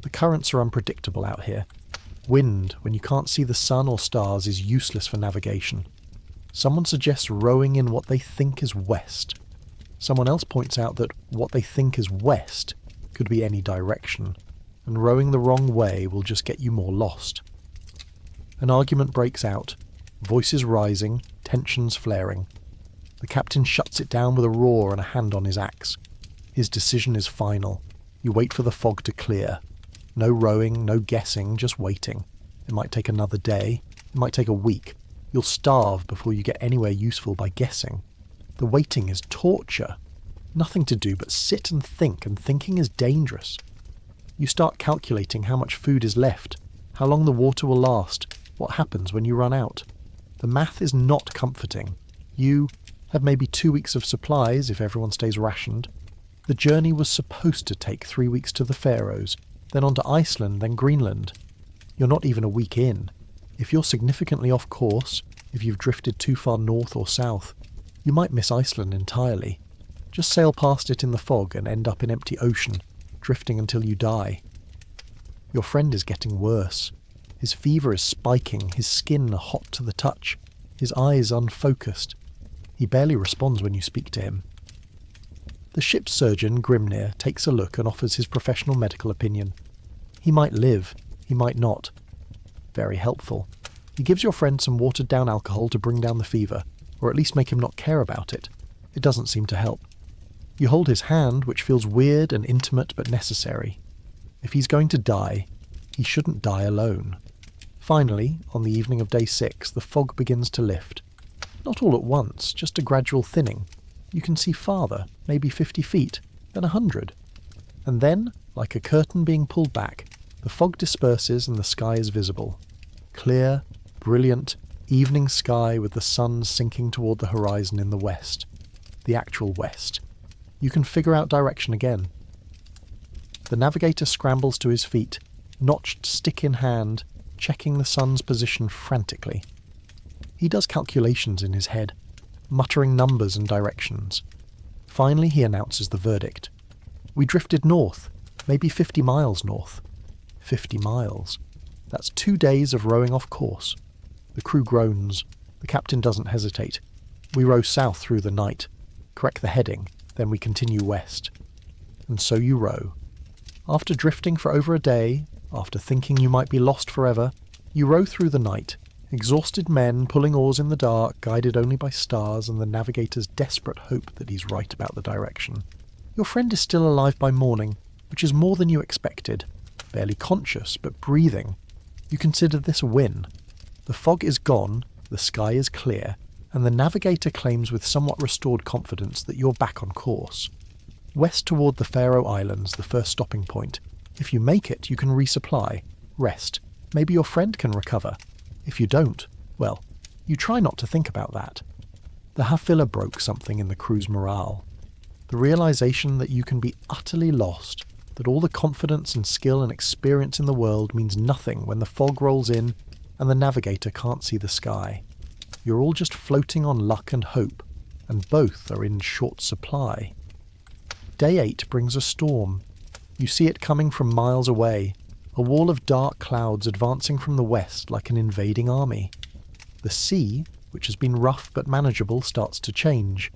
The currents are unpredictable out here. Wind, when you can't see the sun or stars, is useless for navigation. Someone suggests rowing in what they think is west. Someone else points out that what they think is west could be any direction, and rowing the wrong way will just get you more lost. An argument breaks out, voices rising, tensions flaring. The captain shuts it down with a roar and a hand on his axe. His decision is final. You wait for the fog to clear. No rowing, no guessing, just waiting. It might take another day. It might take a week. You'll starve before you get anywhere useful by guessing. The waiting is torture. Nothing to do but sit and think, and thinking is dangerous. You start calculating how much food is left, how long the water will last, what happens when you run out. The math is not comforting. You have maybe 2 weeks of supplies if everyone stays rationed. The journey was supposed to take 3 weeks to the Faroes, then on to Iceland, then Greenland. You're not even a week in. If you're significantly off course, If you've drifted too far north or south, you might miss Iceland entirely. Just sail past it in the fog and end up in empty ocean, drifting until you die. Your friend is getting worse. His fever is spiking, his skin hot to the touch, his eyes unfocused. He barely responds when you speak to him. The ship's surgeon, Grimnir, takes a look and offers his professional medical opinion. He might live, he might not. Very helpful. He gives your friend some watered-down alcohol to bring down the fever, or at least make him not care about it. It doesn't seem to help. You hold his hand, which feels weird and intimate but necessary. If he's going to die, he shouldn't die alone. Finally, on the evening of day 6, the fog begins to lift. Not all at once, just a gradual thinning. You can see farther, maybe 50 feet, then 100. And then, like a curtain being pulled back, the fog disperses and the sky is visible. Clear, brilliant, evening sky with the sun sinking toward the horizon in the west. The actual west. You can figure out direction again. The navigator scrambles to his feet, notched stick in hand, checking the sun's position frantically. He does calculations in his head, muttering numbers and directions. Finally he announces the verdict. We drifted north, maybe 50 miles north. 50 miles. That's 2 days of rowing off course. The crew groans. The captain doesn't hesitate. We row south through the night, correct the heading, then we continue west. And so you row. After drifting for over a day, after thinking you might be lost forever, you row through the night, exhausted men pulling oars in the dark, guided only by stars and the navigator's desperate hope that he's right about the direction. Your friend is still alive by morning, which is more than you expected. Barely conscious, but breathing. You consider this a win. The fog is gone, the sky is clear, and the navigator claims with somewhat restored confidence that you're back on course. West toward the Faroe Islands, the first stopping point. If you make it, you can resupply, rest. Maybe your friend can recover. If you don't, well, you try not to think about that. The hafvilla broke something in the crew's morale. The realization that you can be utterly lost, that all the confidence and skill and experience in the world means nothing when the fog rolls in and the navigator can't see the sky. You're all just floating on luck and hope, and both are in short supply. Day 8 brings a storm. You see it coming from miles away, a wall of dark clouds advancing from the west like an invading army. The sea, which has been rough but manageable, starts to change.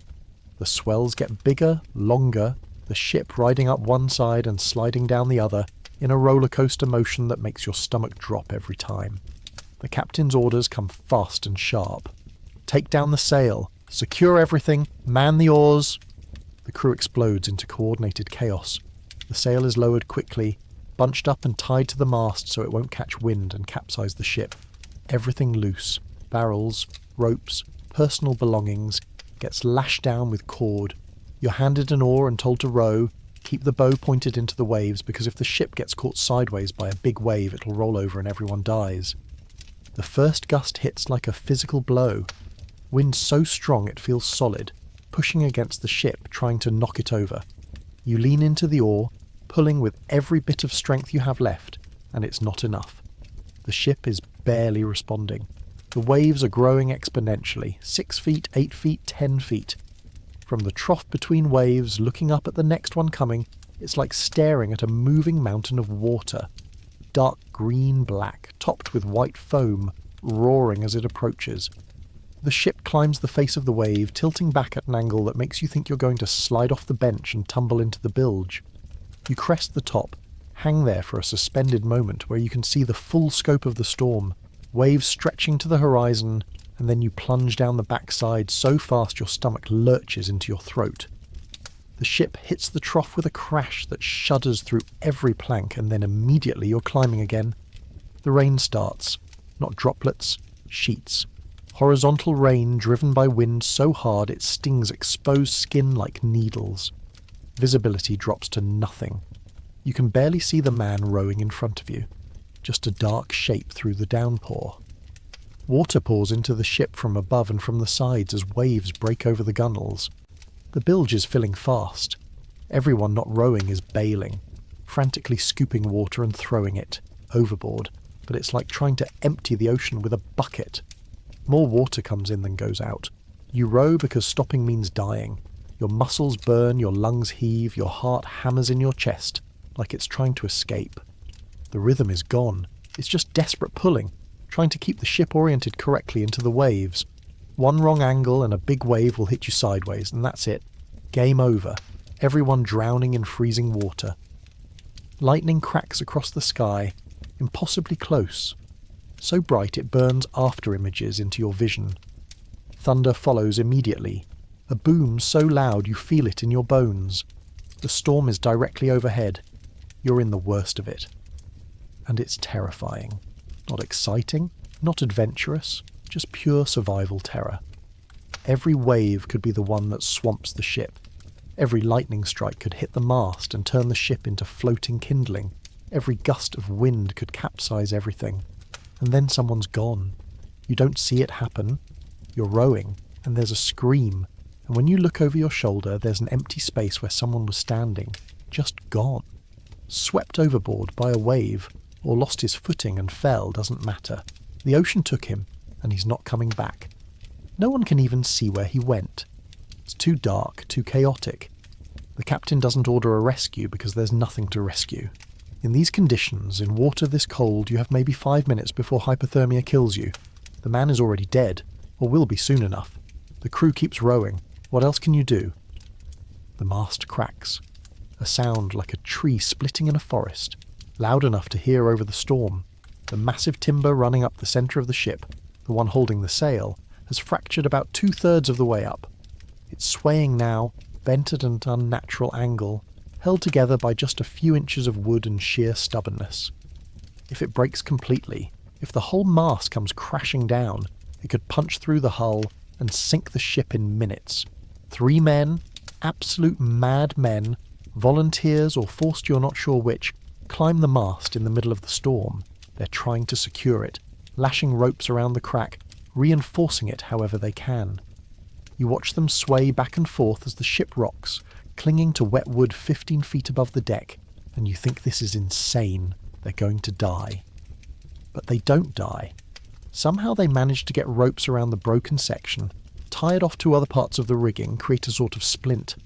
The swells get bigger, longer, the ship riding up one side and sliding down the other in a roller coaster motion that makes your stomach drop every time. The captain's orders come fast and sharp. Take down the sail, secure everything, man the oars. The crew explodes into coordinated chaos. The sail is lowered quickly, bunched up and tied to the mast so it won't catch wind and capsize the ship. Everything loose, barrels, ropes, personal belongings, gets lashed down with cord. You're handed an oar and told to row, keep the bow pointed into the waves because if the ship gets caught sideways by a big wave it'll roll over and everyone dies. The first gust hits like a physical blow. Wind so strong it feels solid, pushing against the ship, trying to knock it over. You lean into the oar, pulling with every bit of strength you have left, and it's not enough. The ship is barely responding. The waves are growing exponentially, 6 feet, 8 feet, 10 feet. From the trough between waves, looking up at the next one coming, it's like staring at a moving mountain of water. Dark green-black, topped with white foam, roaring as it approaches. The ship climbs the face of the wave, tilting back at an angle that makes you think you're going to slide off the bench and tumble into the bilge. You crest the top, hang there for a suspended moment where you can see the full scope of the storm, waves stretching to the horizon, and then you plunge down the backside so fast your stomach lurches into your throat. The ship hits the trough with a crash that shudders through every plank, and then immediately you're climbing again. The rain starts. Not droplets, sheets. Horizontal rain driven by wind so hard it stings exposed skin like needles. Visibility drops to nothing. You can barely see the man rowing in front of you. Just a dark shape through the downpour. Water pours into the ship from above and from the sides as waves break over the gunwales. The bilge is filling fast. Everyone not rowing is bailing, frantically scooping water and throwing it overboard, but it's like trying to empty the ocean with a bucket. More water comes in than goes out. You row because stopping means dying. Your muscles burn, your lungs heave, your heart hammers in your chest, like it's trying to escape. The rhythm is gone. It's just desperate pulling, trying to keep the ship oriented correctly into the waves. One wrong angle and a big wave will hit you sideways, and that's it. Game over. Everyone drowning in freezing water. Lightning cracks across the sky, impossibly close. So bright it burns after images into your vision. Thunder follows immediately. A boom so loud you feel it in your bones. The storm is directly overhead. You're in the worst of it. And it's terrifying. Not exciting, not adventurous, just pure survival terror. Every wave could be the one that swamps the ship. Every lightning strike could hit the mast and turn the ship into floating kindling. Every gust of wind could capsize everything. And then someone's gone. You don't see it happen. You're rowing, and there's a scream. And when you look over your shoulder, there's an empty space where someone was standing. Just gone. Swept overboard by a wave, or lost his footing and fell, doesn't matter. The ocean took him, and he's not coming back. No one can even see where he went. It's too dark, too chaotic. The captain doesn't order a rescue because there's nothing to rescue. In these conditions, in water this cold, you have maybe 5 minutes before hypothermia kills you. The man is already dead, or will be soon enough. The crew keeps rowing. What else can you do? The mast cracks. A sound like a tree splitting in a forest, loud enough to hear over the storm. The massive timber running up the centre of the ship, the one holding the sail, has fractured about 2/3 of the way up. It's swaying now, bent at an unnatural angle, held together by just a few inches of wood and sheer stubbornness. If it breaks completely, if the whole mast comes crashing down, it could punch through the hull and sink the ship in minutes. 3 men, absolute mad men, volunteers or forced you're not sure which, climb the mast in the middle of the storm. They're trying to secure it, lashing ropes around the crack, reinforcing it however they can. You watch them sway back and forth as the ship rocks, clinging to wet wood 15 feet above the deck, and you think this is insane. They're going to die. But they don't die. Somehow they manage to get ropes around the broken section, tie it off to other parts of the rigging, create a sort of splint.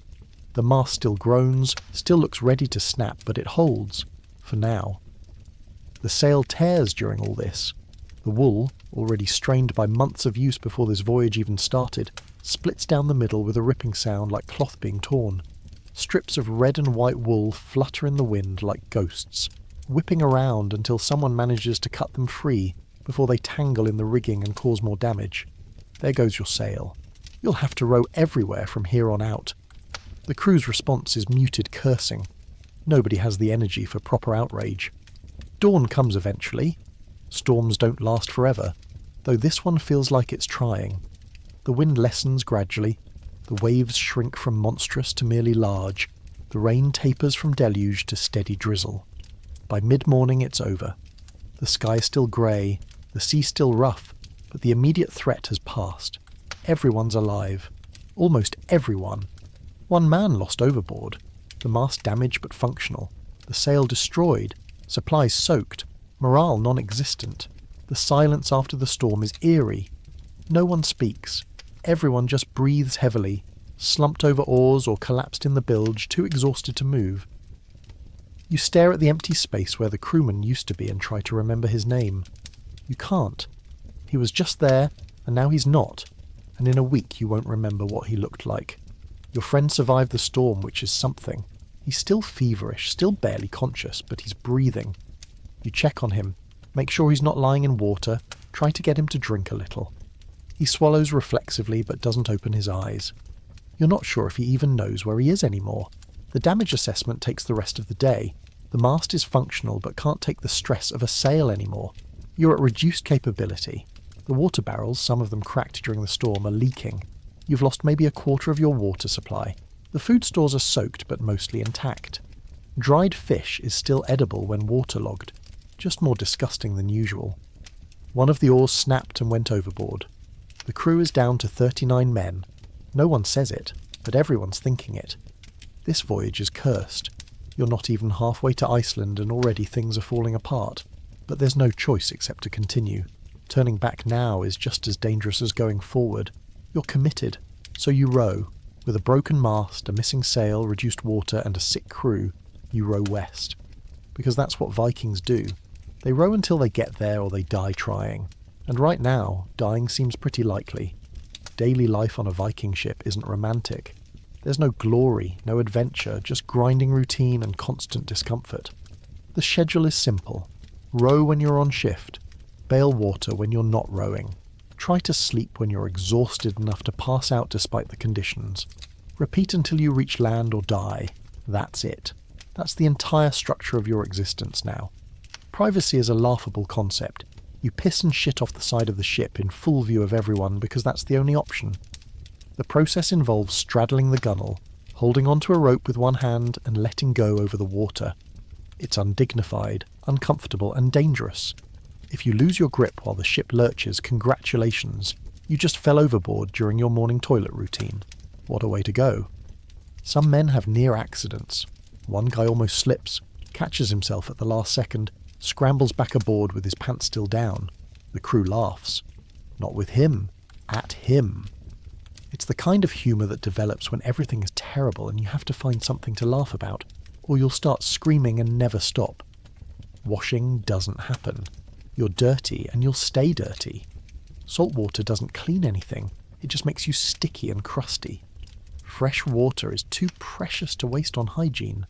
The mast still groans, still looks ready to snap, but it holds, for now. The sail tears during all this. The wool, already strained by months of use before this voyage even started, splits down the middle with a ripping sound like cloth being torn. Strips of red and white wool flutter in the wind like ghosts, whipping around until someone manages to cut them free before they tangle in the rigging and cause more damage. There goes your sail. You'll have to row everywhere from here on out. The crew's response is muted cursing. Nobody has the energy for proper outrage. Dawn comes eventually. Storms don't last forever, though this one feels like it's trying. The wind lessens gradually. The waves shrink from monstrous to merely large. The rain tapers from deluge to steady drizzle. By mid-morning it's over. The sky is still grey, the sea still rough, but the immediate threat has passed. Everyone's alive. Almost everyone. 1 man lost overboard. The mast damaged but functional. The sail destroyed. Supplies soaked. Morale non-existent. The silence after the storm is eerie. No one speaks. Everyone just breathes heavily, slumped over oars or collapsed in the bilge, too exhausted to move. You stare at the empty space where the crewman used to be and try to remember his name. You can't. He was just there, and now he's not, and in a week you won't remember what he looked like. Your friend survived the storm, which is something. He's still feverish, still barely conscious, but he's breathing. You check on him, make sure he's not lying in water, try to get him to drink a little. He swallows reflexively but doesn't open his eyes. You're not sure if he even knows where he is anymore. The damage assessment takes the rest of the day. The mast is functional but can't take the stress of a sail anymore. You're at reduced capability. The water barrels, some of them cracked during the storm, are leaking. You've lost maybe a quarter of your water supply. The food stores are soaked but mostly intact. Dried fish is still edible when waterlogged, just more disgusting than usual. One of the oars snapped and went overboard. The crew is down to 39 men. No one says it, but everyone's thinking it. This voyage is cursed. You're not even halfway to Iceland and already things are falling apart. But there's no choice except to continue. Turning back now is just as dangerous as going forward. You're committed, so you row. With a broken mast, a missing sail, reduced water, and a sick crew, you row west. Because that's what Vikings do. They row until they get there or they die trying. And right now, dying seems pretty likely. Daily life on a Viking ship isn't romantic. There's no glory, no adventure, just grinding routine and constant discomfort. The schedule is simple. Row when you're on shift. Bail water when you're not rowing. Try to sleep when you're exhausted enough to pass out despite the conditions. Repeat until you reach land or die. That's it. That's the entire structure of your existence now. Privacy is a laughable concept. You piss and shit off the side of the ship in full view of everyone because that's the only option. The process involves straddling the gunwale, holding onto a rope with one hand and letting go over the water. It's undignified, uncomfortable and dangerous. If you lose your grip while the ship lurches, congratulations. You just fell overboard during your morning toilet routine. What a way to go. Some men have near accidents. One guy almost slips, catches himself at the last second, scrambles back aboard with his pants still down. The crew laughs. Not with him. At him. It's the kind of humour that develops when everything is terrible and you have to find something to laugh about, or you'll start screaming and never stop. Washing doesn't happen. You're dirty and you'll stay dirty. Salt water doesn't clean anything. It just makes you sticky and crusty. Fresh water is too precious to waste on hygiene.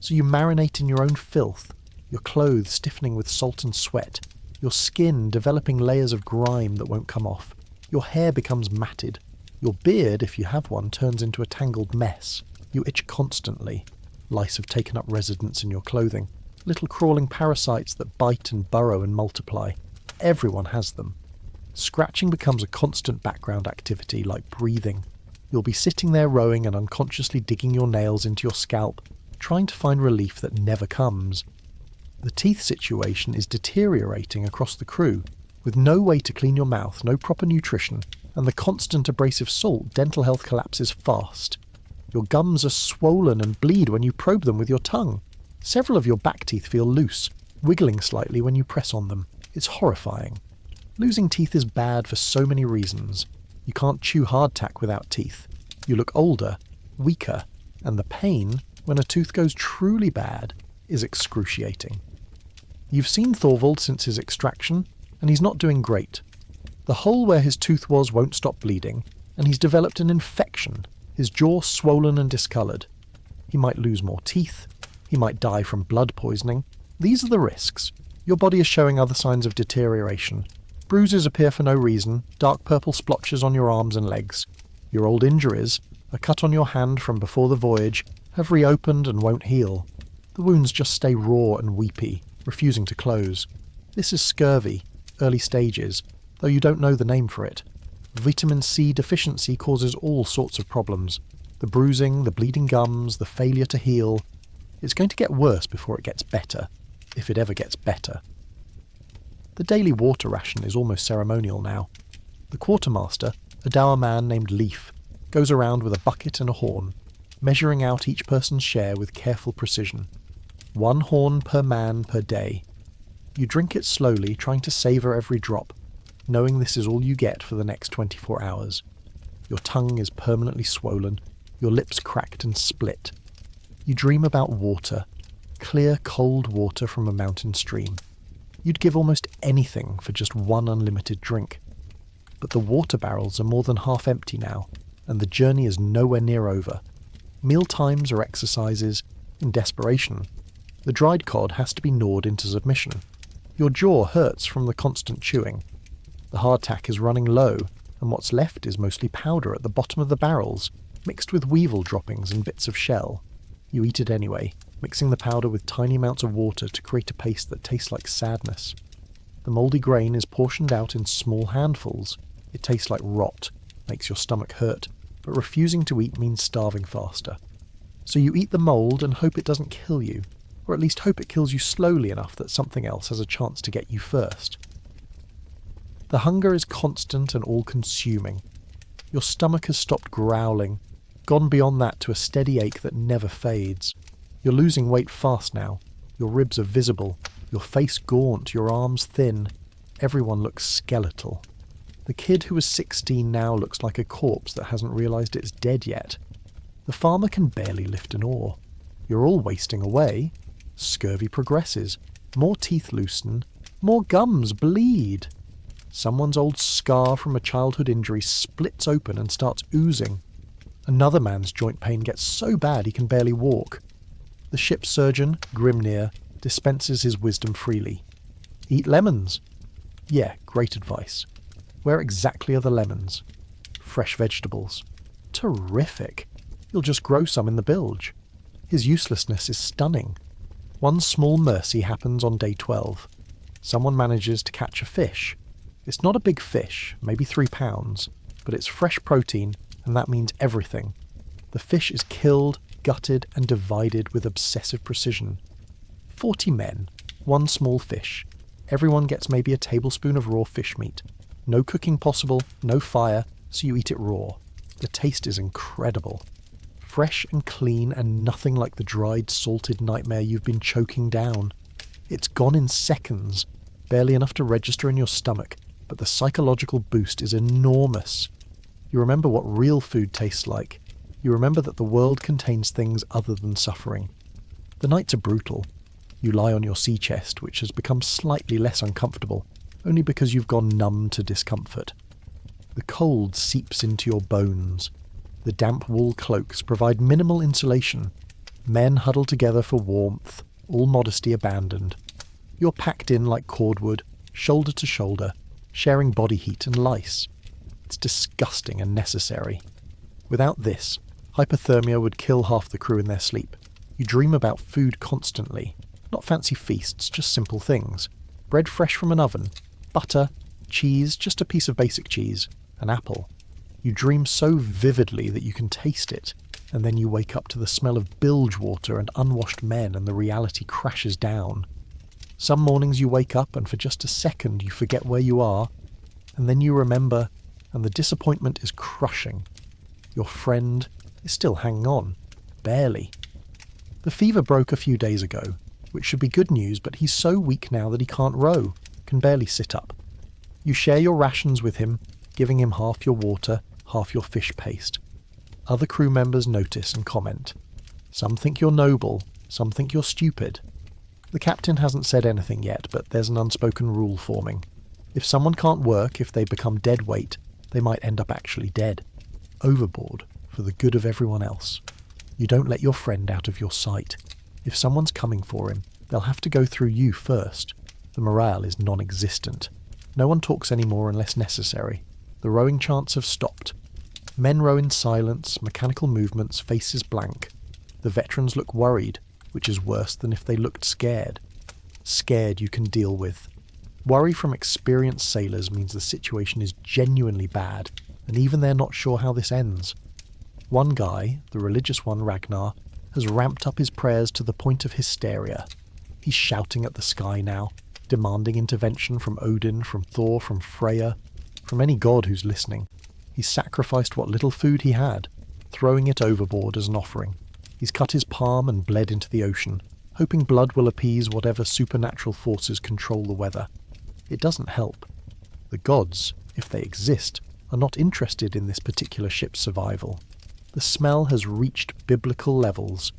So you marinate in your own filth, your clothes stiffening with salt and sweat, your skin developing layers of grime that won't come off. Your hair becomes matted. Your beard, if you have one, turns into a tangled mess. You itch constantly. Lice have taken up residence in your clothing. Little crawling parasites that bite and burrow and multiply. Everyone has them. Scratching becomes a constant background activity like breathing. You'll be sitting there rowing and unconsciously digging your nails into your scalp, trying to find relief that never comes. The teeth situation is deteriorating across the crew. With no way to clean your mouth, no proper nutrition, and the constant abrasive salt, dental health collapses fast. Your gums are swollen and bleed when you probe them with your tongue. Several of your back teeth feel loose, wiggling slightly when you press on them. It's horrifying. Losing teeth is bad for so many reasons. You can't chew hardtack without teeth. You look older, weaker, and the pain, when a tooth goes truly bad, is excruciating. You've seen Thorvald since his extraction, and he's not doing great. The hole where his tooth was won't stop bleeding, and he's developed an infection, his jaw swollen and discoloured. He might lose more teeth. He might die from blood poisoning. These are the risks. Your body is showing other signs of deterioration. Bruises appear for no reason, dark purple splotches on your arms and legs. Your old injuries, a cut on your hand from before the voyage, have reopened and won't heal. The wounds just stay raw and weepy, refusing to close. This is scurvy, early stages, though you don't know the name for it. Vitamin C deficiency causes all sorts of problems. The bruising, the bleeding gums, the failure to heal. It's going to get worse before it gets better, if it ever gets better. The daily water ration is almost ceremonial now. The quartermaster, a dour man named Leaf, goes around with a bucket and a horn, measuring out each person's share with careful precision. 1 horn per man per day. You drink it slowly, trying to savour every drop, knowing this is all you get for the next 24 hours. Your tongue is permanently swollen, your lips cracked and split. You dream about water, clear, cold water from a mountain stream. You'd give almost anything for just one unlimited drink. But the water barrels are more than half empty now, and the journey is nowhere near over. Meal times are exercises, in desperation. The dried cod has to be gnawed into submission. Your jaw hurts from the constant chewing. The hardtack is running low, and what's left is mostly powder at the bottom of the barrels, mixed with weevil droppings and bits of shell. You eat it anyway, mixing the powder with tiny amounts of water to create a paste that tastes like sadness. The mouldy grain is portioned out in small handfuls. It tastes like rot, makes your stomach hurt, but refusing to eat means starving faster. So you eat the mould and hope it doesn't kill you, or at least hope it kills you slowly enough that something else has a chance to get you first. The hunger is constant and all-consuming. Your stomach has stopped growling, gone beyond that to a steady ache that never fades. You're losing weight fast now. Your ribs are visible, your face gaunt, your arms thin. Everyone looks skeletal. The kid who was 16 now looks like a corpse that hasn't realised it's dead yet. The farmer can barely lift an oar. You're all wasting away. Scurvy progresses. More teeth loosen. More gums bleed. Someone's old scar from a childhood injury splits open and starts oozing. Another man's joint pain gets so bad he can barely walk. The ship's surgeon, Grimnir, dispenses his wisdom freely. Eat lemons. Yeah, great advice. Where exactly are the lemons? Fresh vegetables. Terrific. You'll just grow some in the bilge. His uselessness is stunning. One small mercy happens on day 12. Someone manages to catch a fish. It's not a big fish, maybe 3 pounds, but it's fresh protein, and that means everything. The fish is killed, gutted, and divided with obsessive precision. 40 men, one small fish. Everyone gets maybe a tablespoon of raw fish meat. No cooking possible, no fire, so you eat it raw. The taste is incredible. Fresh and clean and nothing like the dried, salted nightmare you've been choking down. It's gone in seconds, barely enough to register in your stomach, but the psychological boost is enormous. You remember what real food tastes like. You remember that the world contains things other than suffering. The nights are brutal. You lie on your sea chest, which has become slightly less uncomfortable, only because you've gone numb to discomfort. The cold seeps into your bones. The damp wool cloaks provide minimal insulation. Men huddle together for warmth, all modesty abandoned. You're packed in like cordwood, shoulder to shoulder, sharing body heat and lice. It's disgusting and necessary. Without this, hypothermia would kill half the crew in their sleep. You dream about food constantly. Not fancy feasts, just simple things. Bread fresh from an oven, butter, cheese, just a piece of basic cheese, an apple. You dream so vividly that you can taste it, and then you wake up to the smell of bilge water and unwashed men, and the reality crashes down. Some mornings you wake up and for just a second you forget where you are, and then you remember, and the disappointment is crushing. Your friend is still hanging on, barely. The fever broke a few days ago, which should be good news, but he's so weak now that he can't row, can barely sit up. You share your rations with him, giving him half your water, half your fish paste. Other crew members notice and comment. Some think you're noble, some think you're stupid. The captain hasn't said anything yet, but there's an unspoken rule forming. If someone can't work, if they become dead weight, they might end up actually dead. Overboard, for the good of everyone else. You don't let your friend out of your sight. If someone's coming for him, they'll have to go through you first. The morale is non-existent. No one talks anymore unless necessary. The rowing chants have stopped. Men row in silence, mechanical movements, faces blank. The veterans look worried, which is worse than if they looked scared. Scared you can deal with. Worry from experienced sailors means the situation is genuinely bad, and even they're not sure how this ends. One guy, the religious one Ragnar, has ramped up his prayers to the point of hysteria. He's shouting at the sky now, demanding intervention from Odin, from Thor, from Freya, from any god who's listening. He's sacrificed what little food he had, throwing it overboard as an offering. He's cut his palm and bled into the ocean, hoping blood will appease whatever supernatural forces control the weather. It doesn't help. The gods, if they exist, are not interested in this particular ship's survival. The smell has reached biblical levels.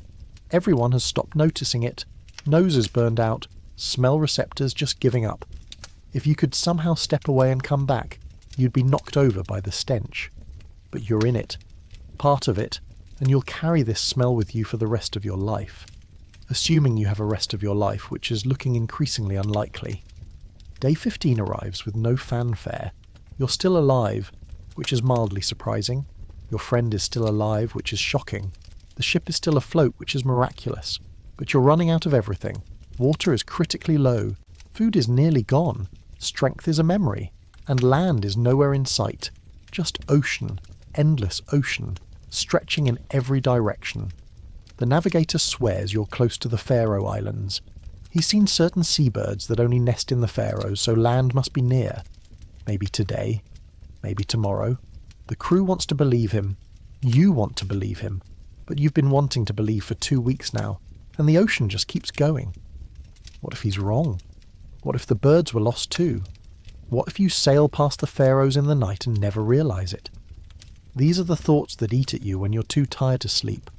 Everyone has stopped noticing it. Noses burned out, smell receptors just giving up. If you could somehow step away and come back, you'd be knocked over by the stench. But you're in it, part of it, and you'll carry this smell with you for the rest of your life. Assuming you have a rest of your life, which is looking increasingly unlikely. Day 15 arrives with no fanfare. You're still alive, which is mildly surprising. Your friend is still alive, which is shocking. The ship is still afloat, which is miraculous. But you're running out of everything. Water is critically low. Food is nearly gone. Strength is a memory. And land is nowhere in sight. Just ocean, endless ocean, stretching in every direction. The navigator swears you're close to the Faroe Islands. He's seen certain seabirds that only nest in the Faroes, so land must be near. Maybe today, maybe tomorrow. The crew wants to believe him. You want to believe him. But you've been wanting to believe for 2 weeks now, and the ocean just keeps going. What if he's wrong? What if the birds were lost too? What if you sail past the Faroes in the night and never realise it? These are the thoughts that eat at you when you're too tired to sleep,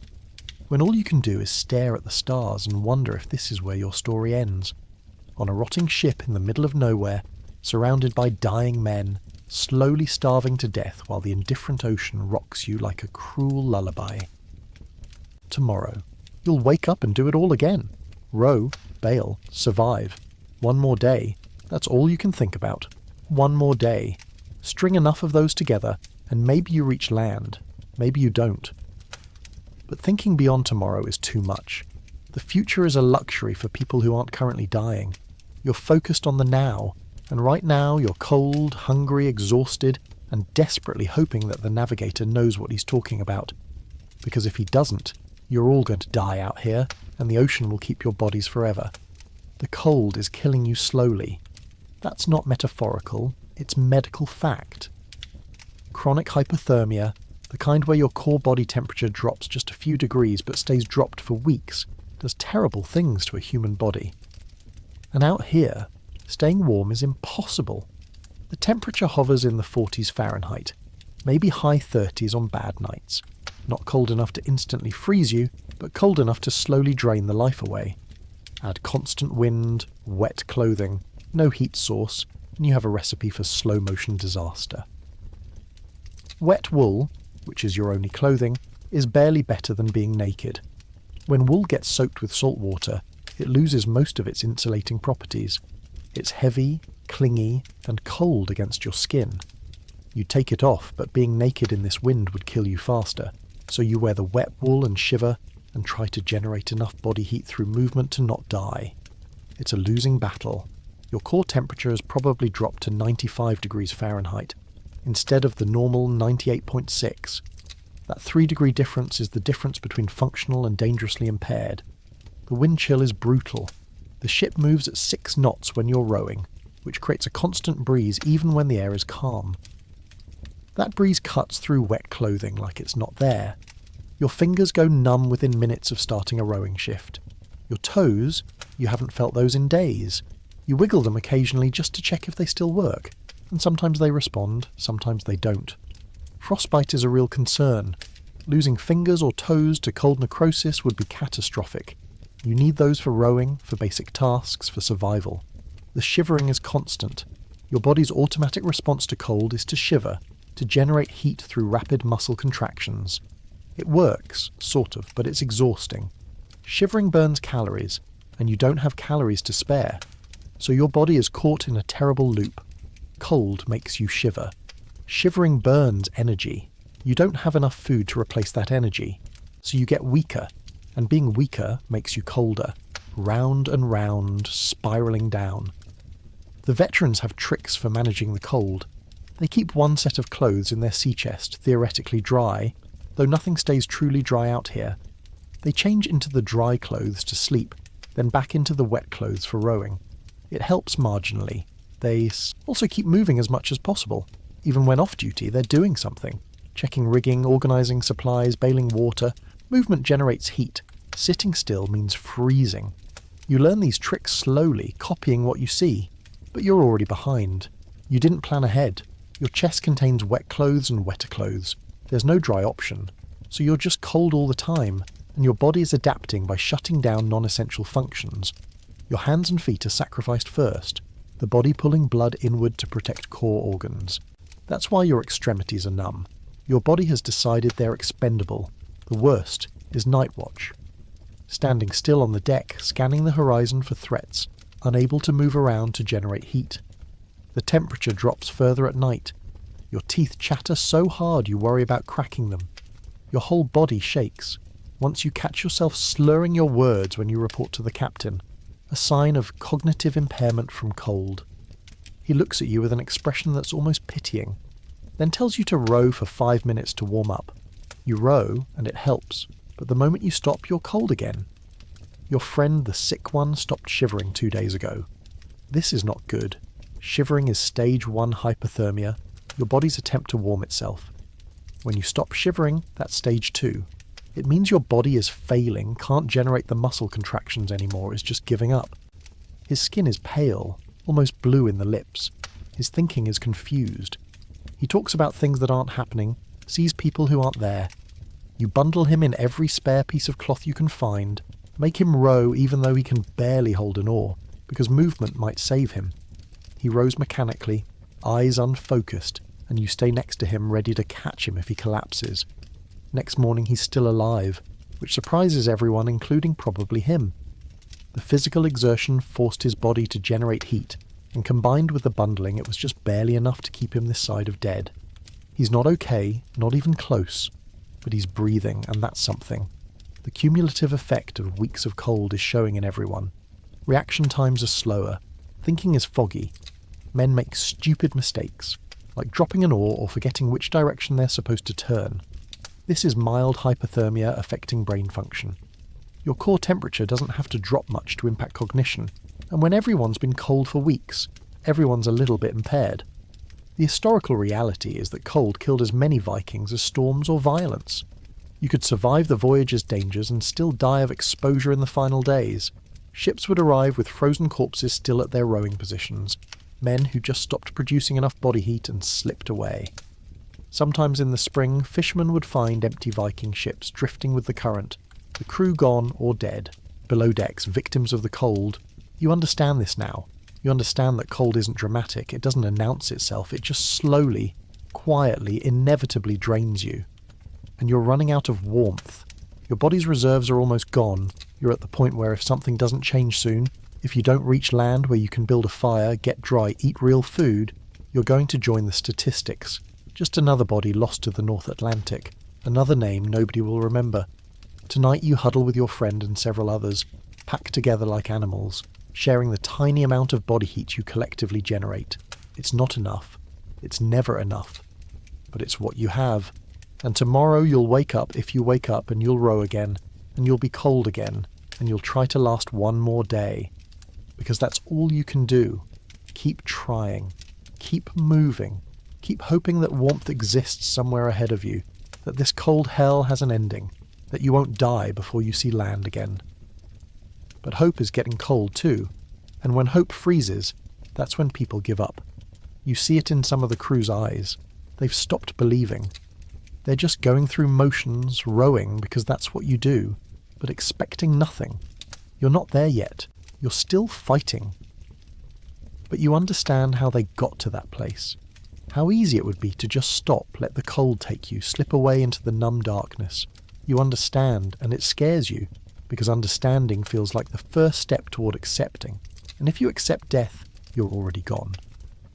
when all you can do is stare at the stars and wonder if this is where your story ends. On a rotting ship in the middle of nowhere, surrounded by dying men, slowly starving to death while the indifferent ocean rocks you like a cruel lullaby. Tomorrow, you'll wake up and do it all again. Row, bail, survive. One more day, that's all you can think about. One more day. String enough of those together, and maybe you reach land. Maybe you don't. But thinking beyond tomorrow is too much. The future is a luxury for people who aren't currently dying. You're focused on the now, and right now you're cold, hungry, exhausted, and desperately hoping that the navigator knows what he's talking about. Because if he doesn't, you're all going to die out here, and the ocean will keep your bodies forever. The cold is killing you slowly. That's not metaphorical, it's medical fact. Chronic hypothermia, the kind where your core body temperature drops just a few degrees but stays dropped for weeks, does terrible things to a human body. And out here, staying warm is impossible. The temperature hovers in the 40s Fahrenheit, maybe high 30s on bad nights. Not cold enough to instantly freeze you, but cold enough to slowly drain the life away. Add constant wind, wet clothing, no heat source, and you have a recipe for slow-motion disaster. Wet wool, which is your only clothing, is barely better than being naked. When wool gets soaked with salt water, it loses most of its insulating properties. It's heavy, clingy, and cold against your skin. You take it off, but being naked in this wind would kill you faster, so you wear the wet wool and shiver, and try to generate enough body heat through movement to not die. It's a losing battle. Your core temperature has probably dropped to 95 degrees Fahrenheit, instead of the normal 98.6. That 3-degree difference is the difference between functional and dangerously impaired. The wind chill is brutal. The ship moves at 6 knots when you're rowing, which creates a constant breeze even when the air is calm. That breeze cuts through wet clothing like it's not there. Your fingers go numb within minutes of starting a rowing shift. Your toes, you haven't felt those in days. You wiggle them occasionally just to check if they still work, and sometimes they respond, sometimes they don't. Frostbite is a real concern. Losing fingers or toes to cold necrosis would be catastrophic. You need those for rowing, for basic tasks, for survival. The shivering is constant. Your body's automatic response to cold is to shiver, to generate heat through rapid muscle contractions. It works, sort of, but it's exhausting. Shivering burns calories, and you don't have calories to spare. So your body is caught in a terrible loop. Cold makes you shiver. Shivering burns energy. You don't have enough food to replace that energy, so you get weaker, and being weaker makes you colder. Round and round, spiralling down. The veterans have tricks for managing the cold. They keep one set of clothes in their sea chest, theoretically dry, though nothing stays truly dry out here. They change into the dry clothes to sleep, then back into the wet clothes for rowing. It helps marginally. They also keep moving as much as possible. Even when off duty, they're doing something. Checking rigging, organising supplies, bailing water. Movement generates heat. Sitting still means freezing. You learn these tricks slowly, copying what you see. But you're already behind. You didn't plan ahead. Your chest contains wet clothes and wetter clothes. There's no dry option. So you're just cold all the time, and your body is adapting by shutting down non-essential functions. Your hands and feet are sacrificed first, the body pulling blood inward to protect core organs. That's why your extremities are numb. Your body has decided they're expendable. The worst is night watch. Standing still on the deck, scanning the horizon for threats, unable to move around to generate heat. The temperature drops further at night. Your teeth chatter so hard you worry about cracking them. Your whole body shakes. Once you catch yourself slurring your words when you report to the captain, a sign of cognitive impairment from cold. He looks at you with an expression that's almost pitying, then tells you to row for 5 minutes to warm up. You row, and it helps, but the moment you stop, you're cold again. Your friend, the sick one, stopped shivering 2 days ago. This is not good. Shivering is stage 1 hypothermia, your body's attempt to warm itself. When you stop shivering, that's stage 2. It means your body is failing, can't generate the muscle contractions anymore, is just giving up. His skin is pale, almost blue in the lips. His thinking is confused. He talks about things that aren't happening, sees people who aren't there. You bundle him in every spare piece of cloth you can find, make him row even though he can barely hold an oar, because movement might save him. He rows mechanically, eyes unfocused, and you stay next to him ready to catch him if he collapses. Next morning he's still alive, which surprises everyone, including probably him. The physical exertion forced his body to generate heat, and combined with the bundling it was just barely enough to keep him this side of dead. He's not okay, not even close, but he's breathing, and that's something. The cumulative effect of weeks of cold is showing in everyone. Reaction times are slower, thinking is foggy. Men make stupid mistakes, like dropping an oar or forgetting which direction they're supposed to turn. This is mild hypothermia affecting brain function. Your core temperature doesn't have to drop much to impact cognition, and when everyone's been cold for weeks, everyone's a little bit impaired. The historical reality is that cold killed as many Vikings as storms or violence. You could survive the voyages' dangers and still die of exposure in the final days. Ships would arrive with frozen corpses still at their rowing positions, men who just stopped producing enough body heat and slipped away. Sometimes in the spring, fishermen would find empty Viking ships drifting with the current, the crew gone or dead, below decks, victims of the cold. You understand this now. You understand that cold isn't dramatic, it doesn't announce itself, it just slowly, quietly, inevitably drains you. And you're running out of warmth. Your body's reserves are almost gone. You're at the point where if something doesn't change soon, if you don't reach land where you can build a fire, get dry, eat real food, you're going to join the statistics. Just another body lost to the North Atlantic. Another name nobody will remember. Tonight you huddle with your friend and several others, packed together like animals, sharing the tiny amount of body heat you collectively generate. It's not enough. It's never enough. But it's what you have. And tomorrow you'll wake up, if you wake up, and you'll row again, and you'll be cold again, and you'll try to last one more day. Because that's all you can do. Keep trying. Keep moving. Keep hoping that warmth exists somewhere ahead of you, that this cold hell has an ending, that you won't die before you see land again. But hope is getting cold too, and when hope freezes, that's when people give up. You see it in some of the crew's eyes. They've stopped believing. They're just going through motions, rowing because that's what you do, but expecting nothing. You're not there yet. You're still fighting. But you understand how they got to that place. How easy it would be to just stop, let the cold take you, slip away into the numb darkness. You understand, and it scares you, because understanding feels like the first step toward accepting. And if you accept death, you're already gone.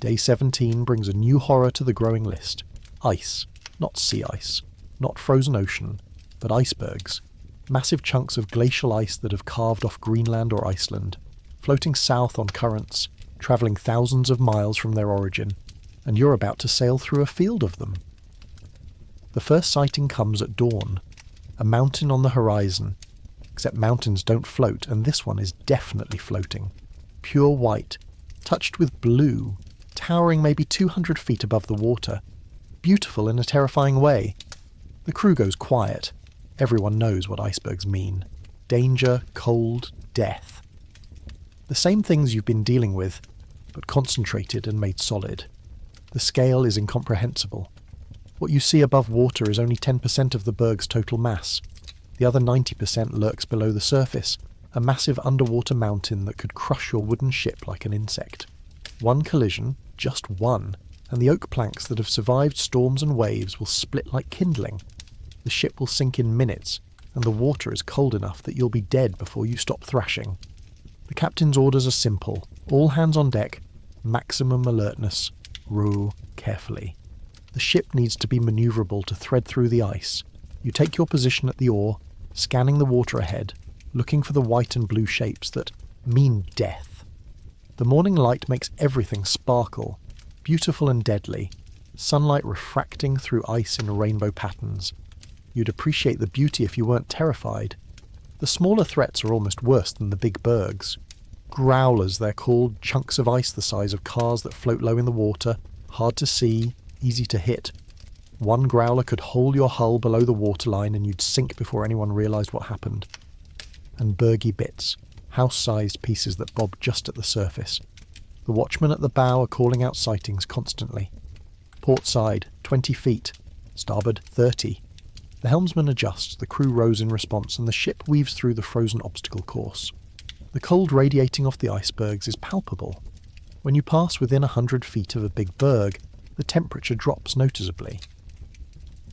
Day 17 brings a new horror to the growing list. Ice. Not sea ice. Not frozen ocean. But icebergs. Massive chunks of glacial ice that have carved off Greenland or Iceland, floating south on currents, travelling thousands of miles from their origin, and you're about to sail through a field of them. The first sighting comes at dawn. A mountain on the horizon. Except mountains don't float, and this one is definitely floating. Pure white, touched with blue, towering maybe 200 feet above the water. Beautiful in a terrifying way. The crew goes quiet. Everyone knows what icebergs mean. Danger, cold, death. The same things you've been dealing with, but concentrated and made solid. The scale is incomprehensible. What you see above water is only 10% of the berg's total mass. The other 90% lurks below the surface, a massive underwater mountain that could crush your wooden ship like an insect. One collision, just one, and the oak planks that have survived storms and waves will split like kindling. The ship will sink in minutes, and the water is cold enough that you'll be dead before you stop thrashing. The captain's orders are simple. All hands on deck, maximum alertness, row carefully. The ship needs to be manoeuvrable to thread through the ice. You take your position at the oar, scanning the water ahead, looking for the white and blue shapes that mean death. The morning light makes everything sparkle, beautiful and deadly, sunlight refracting through ice in rainbow patterns. You'd appreciate the beauty if you weren't terrified. The smaller threats are almost worse than the big bergs. Growlers, they're called, chunks of ice the size of cars that float low in the water, hard to see, easy to hit. One growler could hole your hull below the waterline and you'd sink before anyone realised what happened. And bergy bits, house-sized pieces that bob just at the surface. The watchmen at the bow are calling out sightings constantly. Port side, 20 feet. Starboard, 30. The helmsman adjusts, the crew rows in response, and the ship weaves through the frozen obstacle course. The cold radiating off the icebergs is palpable. When you pass within 100 feet of a big berg, the temperature drops noticeably.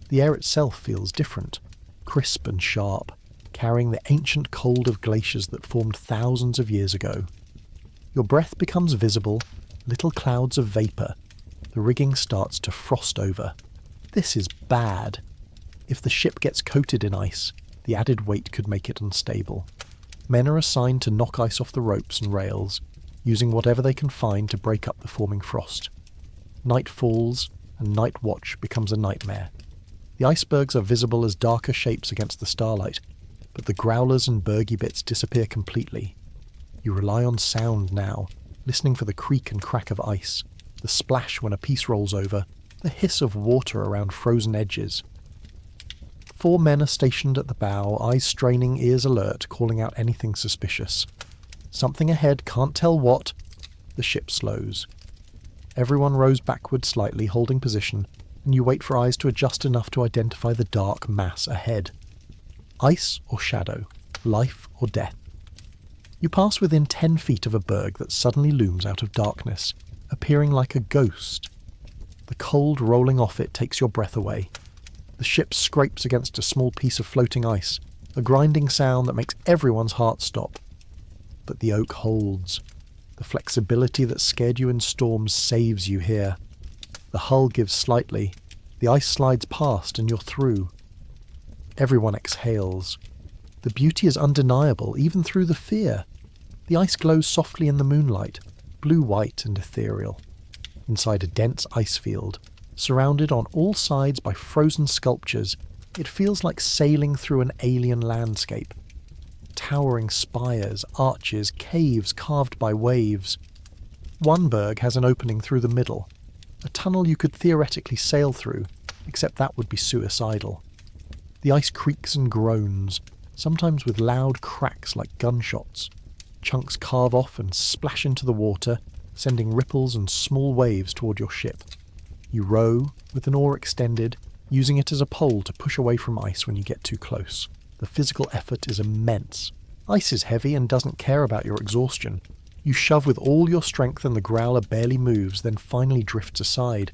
The air itself feels different, crisp and sharp, carrying the ancient cold of glaciers that formed thousands of years ago. Your breath becomes visible, little clouds of vapour. The rigging starts to frost over. This is bad. If the ship gets coated in ice, the added weight could make it unstable. Men are assigned to knock ice off the ropes and rails, using whatever they can find to break up the forming frost. Night falls, and night watch becomes a nightmare. The icebergs are visible as darker shapes against the starlight, but the growlers and bergy bits disappear completely. You rely on sound now, listening for the creak and crack of ice, the splash when a piece rolls over, the hiss of water around frozen edges. 4 men are stationed at the bow, eyes straining, ears alert, calling out anything suspicious. Something ahead, can't tell what. The ship slows. Everyone rows backward slightly, holding position, and you wait for eyes to adjust enough to identify the dark mass ahead. Ice or shadow, life or death. You pass within 10 feet of a berg that suddenly looms out of darkness, appearing like a ghost. The cold rolling off it takes your breath away. The ship scrapes against a small piece of floating ice, a grinding sound that makes everyone's heart stop. But the oak holds. The flexibility that scared you in storms saves you here. The hull gives slightly. The ice slides past and you're through. Everyone exhales. The beauty is undeniable, even through the fear. The ice glows softly in the moonlight, blue-white and ethereal. Inside a dense ice field, surrounded on all sides by frozen sculptures, it feels like sailing through an alien landscape. Towering spires, arches, caves carved by waves. One berg has an opening through the middle, a tunnel you could theoretically sail through, except that would be suicidal. The ice creaks and groans, sometimes with loud cracks like gunshots. Chunks carve off and splash into the water, sending ripples and small waves toward your ship. You row, with an oar extended, using it as a pole to push away from ice when you get too close. The physical effort is immense. Ice is heavy and doesn't care about your exhaustion. You shove with all your strength and the growler barely moves, then finally drifts aside.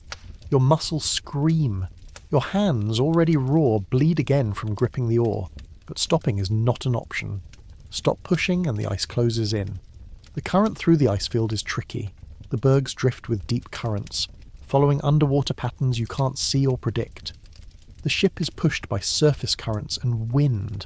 Your muscles scream. Your hands, already raw, bleed again from gripping the oar, but stopping is not an option. Stop pushing and the ice closes in. The current through the ice field is tricky. The bergs drift with deep currents, following underwater patterns you can't see or predict. The ship is pushed by surface currents and wind.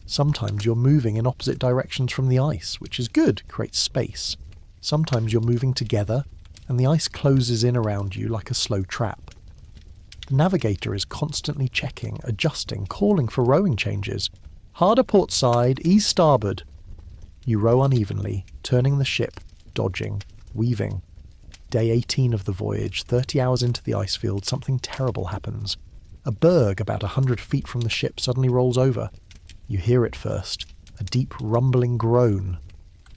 Sometimes you're moving in opposite directions from the ice, which is good, creates space. Sometimes you're moving together, and the ice closes in around you like a slow trap. The navigator is constantly checking, adjusting, calling for rowing changes. Harder port side, ease starboard. You row unevenly, turning the ship, dodging, weaving. Day 18 of the voyage, 30 hours into the ice field, something terrible happens. A berg about 100 feet from the ship suddenly rolls over. You hear it first, a deep rumbling groan.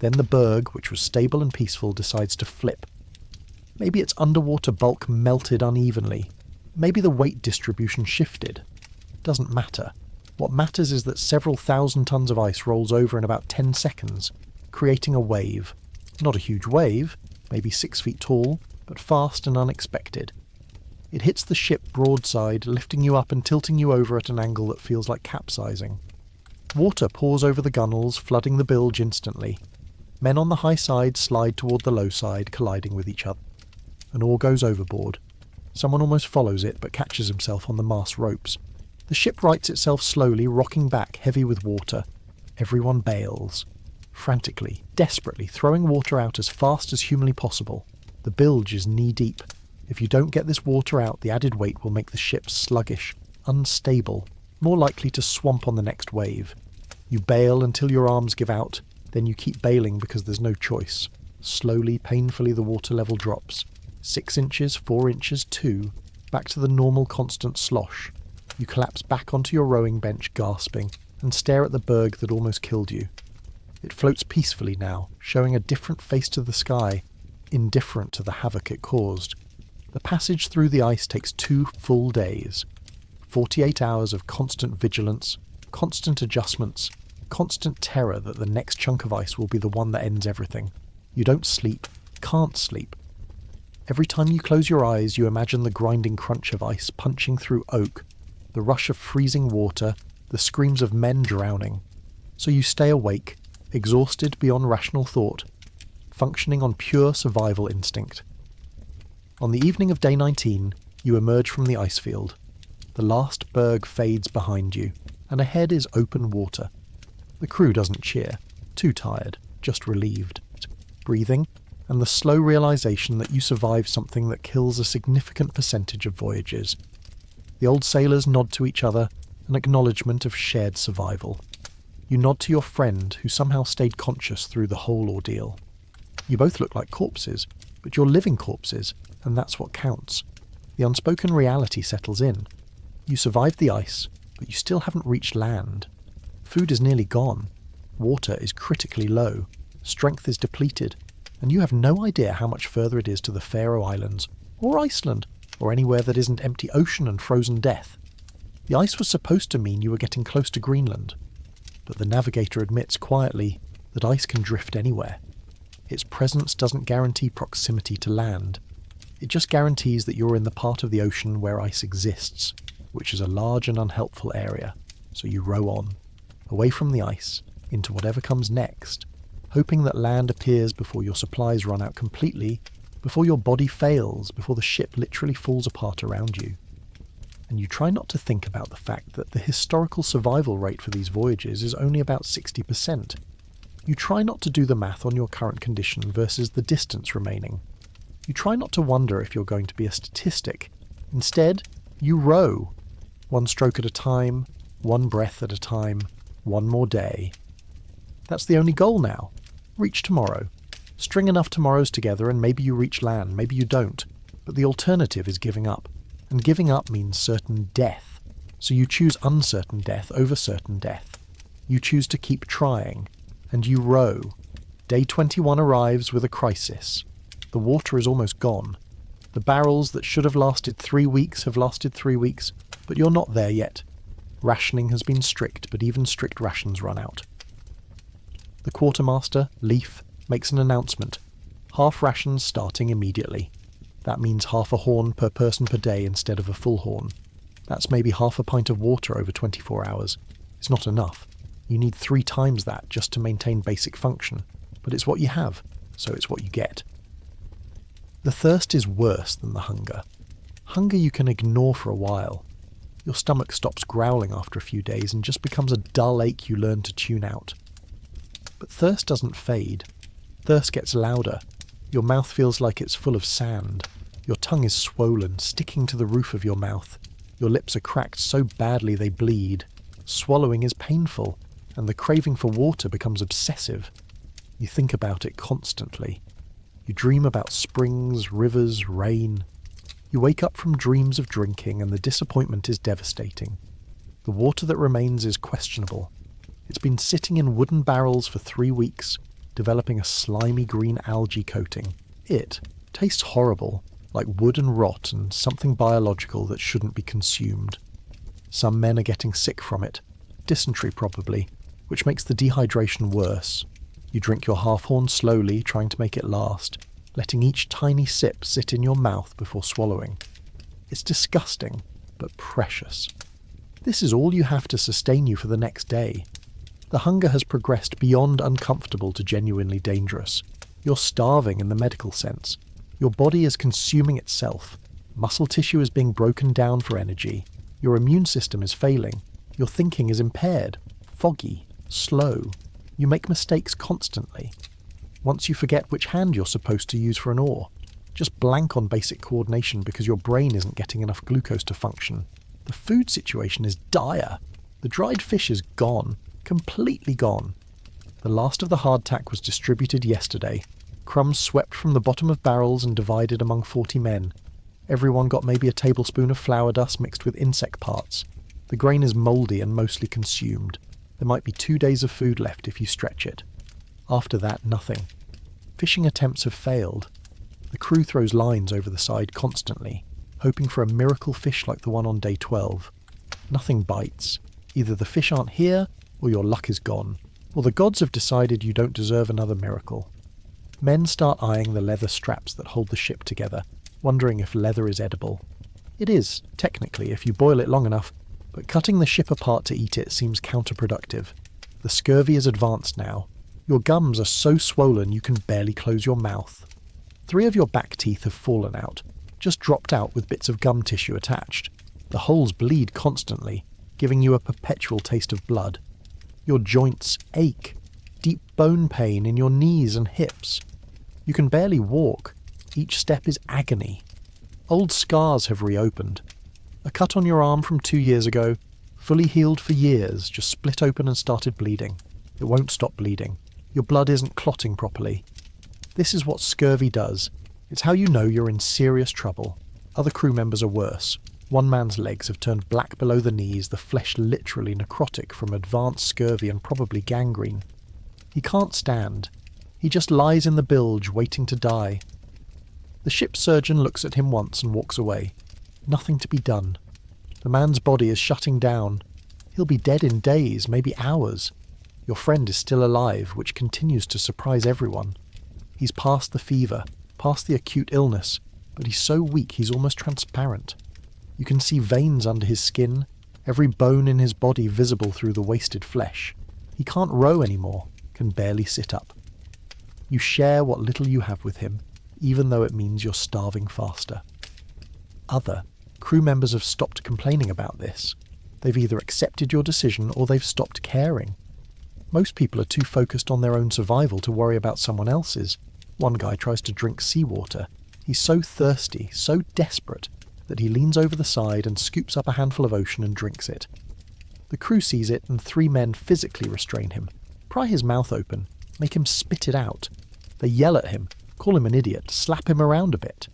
Then the berg, which was stable and peaceful, decides to flip. Maybe its underwater bulk melted unevenly. Maybe the weight distribution shifted. Doesn't matter. What matters is that several thousand tons of ice rolls over in about 10 seconds, creating a wave. Not a huge wave, maybe 6 feet tall, but fast and unexpected. It hits the ship broadside, lifting you up and tilting you over at an angle that feels like capsizing. Water pours over the gunwales, flooding the bilge instantly. Men on the high side slide toward the low side, colliding with each other. An oar goes overboard. Someone almost follows it, but catches himself on the mast ropes. The ship rights itself slowly, rocking back, heavy with water. Everyone bails. Frantically, desperately, throwing water out as fast as humanly possible. The bilge is knee-deep. If you don't get this water out, the added weight will make the ship sluggish, unstable, more likely to swamp on the next wave. You bail until your arms give out, then you keep bailing because there's no choice. Slowly, painfully, the water level drops. 6 inches, 4 inches, 2, back to the normal constant slosh. You collapse back onto your rowing bench, gasping, and stare at the berg that almost killed you. It floats peacefully now, showing a different face to the sky. indifferent to the havoc it caused. The passage through the ice takes 2 full days. 48 hours of constant vigilance, constant adjustments, constant terror that the next chunk of ice will be the one that ends everything. You don't sleep, can't sleep. Every time you close your eyes, you imagine the grinding crunch of ice punching through oak, the rush of freezing water, the screams of men drowning. So you stay awake, exhausted beyond rational thought, functioning on pure survival instinct. On the evening of day 19, you emerge from the ice field. The last berg fades behind you, and ahead is open water. The crew doesn't cheer, too tired, just relieved, breathing, and the slow realization that you survived something that kills a significant percentage of voyages. The old sailors nod to each other, an acknowledgement of shared survival. You nod to your friend who somehow stayed conscious through the whole ordeal. You both look like corpses, but you're living corpses, and that's what counts. The unspoken reality settles in. You survived the ice, but you still haven't reached land. Food is nearly gone. Water is critically low. Strength is depleted. And you have no idea how much further it is to the Faroe Islands, or Iceland, or anywhere that isn't empty ocean and frozen death. The ice was supposed to mean you were getting close to Greenland. But the navigator admits quietly that ice can drift anywhere. Its presence doesn't guarantee proximity to land. It just guarantees that you're in the part of the ocean where ice exists, which is a large and unhelpful area. So you row on, away from the ice, into whatever comes next, hoping that land appears before your supplies run out completely, before your body fails, before the ship literally falls apart around you. And you try not to think about the fact that the historical survival rate for these voyages is only about 60%. You try not to do the math on your current condition versus the distance remaining. You try not to wonder if you're going to be a statistic. Instead, you row. One stroke at a time, one breath at a time, one more day. That's the only goal now. Reach tomorrow. String enough tomorrows together and maybe you reach land, maybe you don't. But the alternative is giving up. And giving up means certain death. So you choose uncertain death over certain death. You choose to keep trying. And you row. Day 21 arrives with a crisis. The water is almost gone. The barrels that should have lasted 3 weeks have lasted 3 weeks, but you're not there yet. Rationing has been strict, but even strict rations run out. The quartermaster, Leif, makes an announcement. Half rations starting immediately. That means half a horn per person per day instead of a full horn. That's maybe half a pint of water over 24 hours. It's not enough. You need 3 times that just to maintain basic function. But it's what you have, so it's what you get. The thirst is worse than the hunger. Hunger you can ignore for a while. Your stomach stops growling after a few days and just becomes a dull ache you learn to tune out. But thirst doesn't fade. Thirst gets louder. Your mouth feels like it's full of sand. Your tongue is swollen, sticking to the roof of your mouth. Your lips are cracked so badly they bleed. Swallowing is painful, and the craving for water becomes obsessive. You think about it constantly. You dream about springs, rivers, rain. You wake up from dreams of drinking and the disappointment is devastating. The water that remains is questionable. It's been sitting in wooden barrels for 3 weeks, developing a slimy green algae coating. It tastes horrible, like wood and rot and something biological that shouldn't be consumed. Some men are getting sick from it, dysentery probably, which makes the dehydration worse. You drink your half-horn slowly, trying to make it last, letting each tiny sip sit in your mouth before swallowing. It's disgusting, but precious. This is all you have to sustain you for the next day. The hunger has progressed beyond uncomfortable to genuinely dangerous. You're starving in the medical sense. Your body is consuming itself. Muscle tissue is being broken down for energy. Your immune system is failing. Your thinking is impaired, foggy, slow. You make mistakes constantly. Once you forget which hand you're supposed to use for an oar. Just blank on basic coordination because your brain isn't getting enough glucose to function. The food situation is dire. The dried fish is gone. Completely gone. The last of the hardtack was distributed yesterday. Crumbs swept from the bottom of barrels and divided among 40 men. Everyone got maybe a tablespoon of flour dust mixed with insect parts. The grain is mouldy and mostly consumed. There might be 2 days of food left if you stretch it. After that, nothing. Fishing attempts have failed. The crew throws lines over the side constantly, hoping for a miracle fish like the one on day 12. Nothing bites. Either the fish aren't here, or your luck is gone, or the gods have decided you don't deserve another miracle. Men start eyeing the leather straps that hold the ship together, wondering if leather is edible. It is, technically, if you boil it long enough, but cutting the ship apart to eat it seems counterproductive. The scurvy is advanced now. Your gums are so swollen you can barely close your mouth. 3 of your back teeth have fallen out, just dropped out with bits of gum tissue attached. The holes bleed constantly, giving you a perpetual taste of blood. Your joints ache, deep bone pain in your knees and hips. You can barely walk. Each step is agony. Old scars have reopened. A cut on your arm from 2 years ago, fully healed for years, just split open and started bleeding. It won't stop bleeding. Your blood isn't clotting properly. This is what scurvy does. It's how you know you're in serious trouble. Other crew members are worse. One man's legs have turned black below the knees, the flesh literally necrotic from advanced scurvy and probably gangrene. He can't stand. He just lies in the bilge, waiting to die. The ship's surgeon looks at him once and walks away. Nothing to be done. The man's body is shutting down. He'll be dead in days, maybe hours. Your friend is still alive, which continues to surprise everyone. He's past the fever, past the acute illness, but he's so weak he's almost transparent. You can see veins under his skin, every bone in his body visible through the wasted flesh. He can't row anymore, can barely sit up. You share what little you have with him, even though it means you're starving faster. Other crew members have stopped complaining about this. They've either accepted your decision or they've stopped caring. Most people are too focused on their own survival to worry about someone else's. One guy tries to drink seawater. He's so thirsty, so desperate, that he leans over the side and scoops up a handful of ocean and drinks it. The crew sees it and 3 men physically restrain him, pry his mouth open, make him spit it out. They yell at him, call him an idiot, slap him around a bit.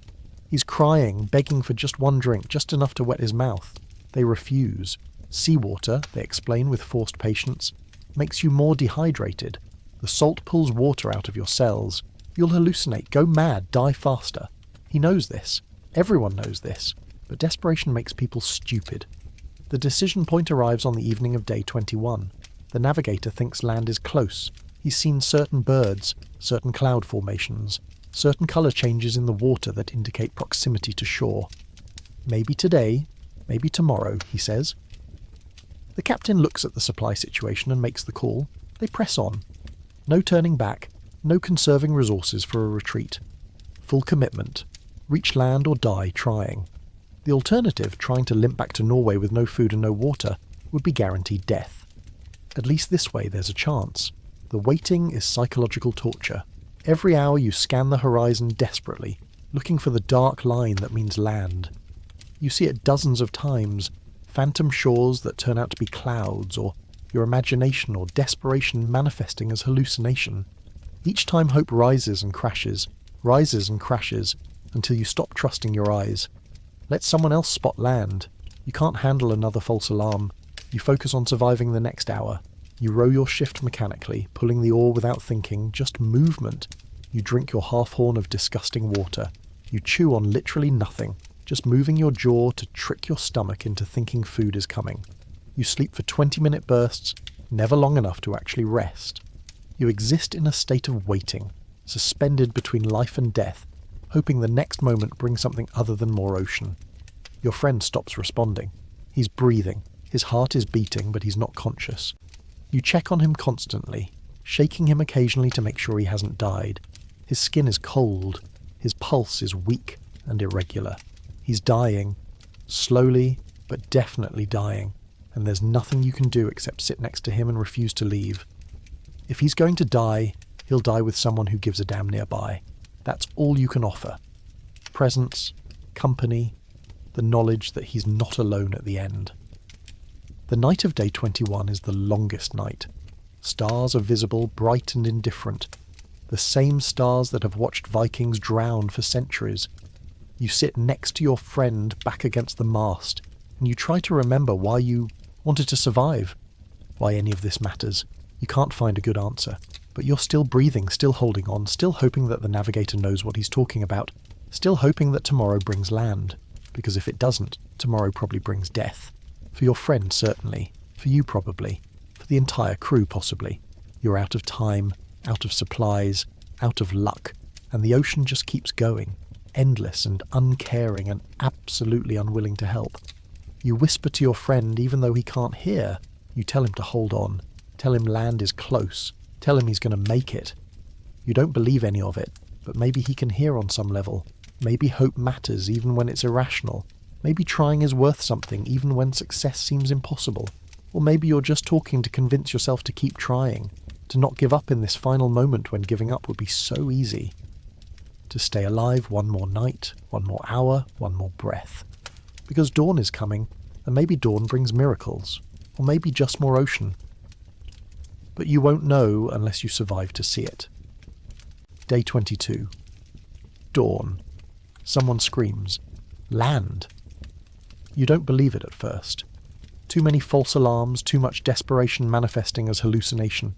He's crying, begging for just one drink, just enough to wet his mouth. They refuse. Seawater, they explain with forced patience, makes you more dehydrated. The salt pulls water out of your cells. You'll hallucinate, go mad, die faster. He knows this. Everyone knows this. But desperation makes people stupid. The decision point arrives on the evening of day 21. The navigator thinks land is close. He's seen certain birds, certain cloud formations, certain colour changes in the water that indicate proximity to shore. Maybe today, maybe tomorrow, he says. The captain looks at the supply situation and makes the call. They press on. No turning back, no conserving resources for a retreat. Full commitment. Reach land or die trying. The alternative, trying to limp back to Norway with no food and no water, would be guaranteed death. At least this way there's a chance. The waiting is psychological torture. Every hour you scan the horizon desperately, looking for the dark line that means land. You see it dozens of times, phantom shores that turn out to be clouds, or your imagination or desperation manifesting as hallucination. Each time hope rises and crashes, until you stop trusting your eyes. Let someone else spot land. You can't handle another false alarm. You focus on surviving the next hour. You row your shift mechanically, pulling the oar without thinking, just movement. You drink your half-horn of disgusting water. You chew on literally nothing, just moving your jaw to trick your stomach into thinking food is coming. You sleep for 20-minute bursts, never long enough to actually rest. You exist in a state of waiting, suspended between life and death, hoping the next moment brings something other than more ocean. Your friend stops responding. He's breathing. His heart is beating, but he's not conscious. You check on him constantly, shaking him occasionally to make sure he hasn't died. His skin is cold. His pulse is weak and irregular. He's dying, slowly but definitely dying, and there's nothing you can do except sit next to him and refuse to leave. If he's going to die, he'll die with someone who gives a damn nearby. That's all you can offer. Presence, company, the knowledge that he's not alone at the end. The night of day 21 is the longest night. Stars are visible, bright and indifferent. The same stars that have watched Vikings drown for centuries. You sit next to your friend back against the mast, and you try to remember why you wanted to survive. Why any of this matters. You can't find a good answer. But you're still breathing, still holding on, still hoping that the navigator knows what he's talking about, still hoping that tomorrow brings land. Because if it doesn't, tomorrow probably brings death. For your friend, certainly. For you, probably. For the entire crew, possibly. You're out of time, out of supplies, out of luck, and the ocean just keeps going, endless and uncaring and absolutely unwilling to help. You whisper to your friend even though he can't hear. You tell him to hold on. Tell him land is close. Tell him he's going to make it. You don't believe any of it, but maybe he can hear on some level. Maybe hope matters even when it's irrational. Maybe trying is worth something even when success seems impossible. Or maybe you're just talking to convince yourself to keep trying, to not give up in this final moment when giving up would be so easy. To stay alive one more night, one more hour, one more breath. Because dawn is coming, and maybe dawn brings miracles, or maybe just more ocean. But you won't know unless you survive to see it. Day 22. Dawn. Someone screams, "Land!" You don't believe it at first. Too many false alarms, too much desperation manifesting as hallucination.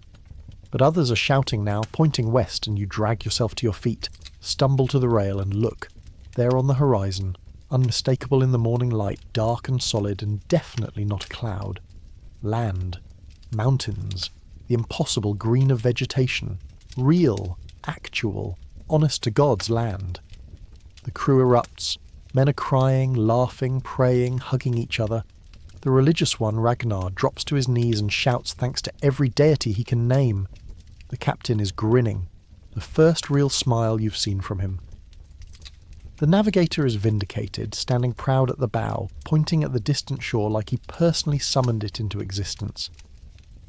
But others are shouting now, pointing west, and you drag yourself to your feet, stumble to the rail and look. There on the horizon, unmistakable in the morning light, dark and solid and definitely not a cloud. Land. Mountains. The impossible green of vegetation. Real, actual, honest-to-God's land. The crew erupts. Men are crying, laughing, praying, hugging each other. The religious one, Ragnar, drops to his knees and shouts thanks to every deity he can name. The captain is grinning. The first real smile you've seen from him. The navigator is vindicated, standing proud at the bow, pointing at the distant shore like he personally summoned it into existence.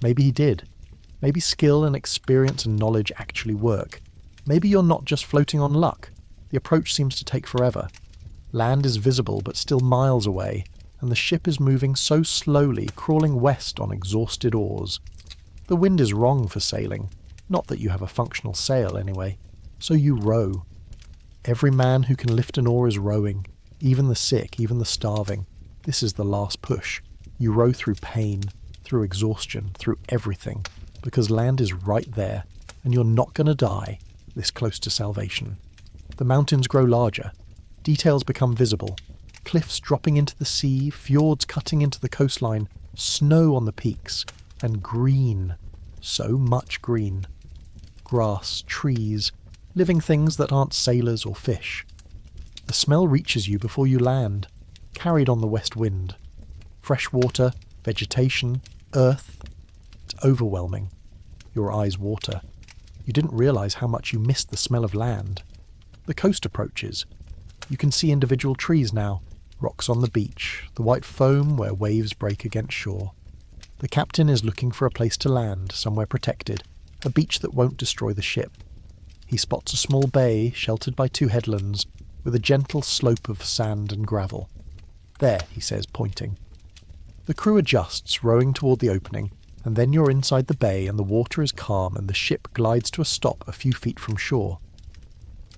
Maybe he did. Maybe skill and experience and knowledge actually work. Maybe you're not just floating on luck. The approach seems to take forever. Land is visible but still miles away, and the ship is moving so slowly, crawling west on exhausted oars. The wind is wrong for sailing. Not that you have a functional sail, anyway. So you row. Every man who can lift an oar is rowing. Even the sick, even the starving. This is the last push. You row through pain, through exhaustion, through everything. Because land is right there, and you're not going to die this close to salvation. The mountains grow larger. Details become visible. Cliffs dropping into the sea, fjords cutting into the coastline, snow on the peaks, and green. So much green. Grass, trees, living things that aren't sailors or fish. The smell reaches you before you land, carried on the west wind. Fresh water, vegetation, earth. It's overwhelming. Your eyes water. You didn't realise how much you missed the smell of land. The coast approaches. You can see individual trees now, rocks on the beach, the white foam where waves break against shore. The captain is looking for a place to land, somewhere protected, a beach that won't destroy the ship. He spots a small bay sheltered by 2 headlands, with a gentle slope of sand and gravel. There, he says, pointing. The crew adjusts, rowing toward the opening, and then you're inside the bay and the water is calm and the ship glides to a stop a few feet from shore.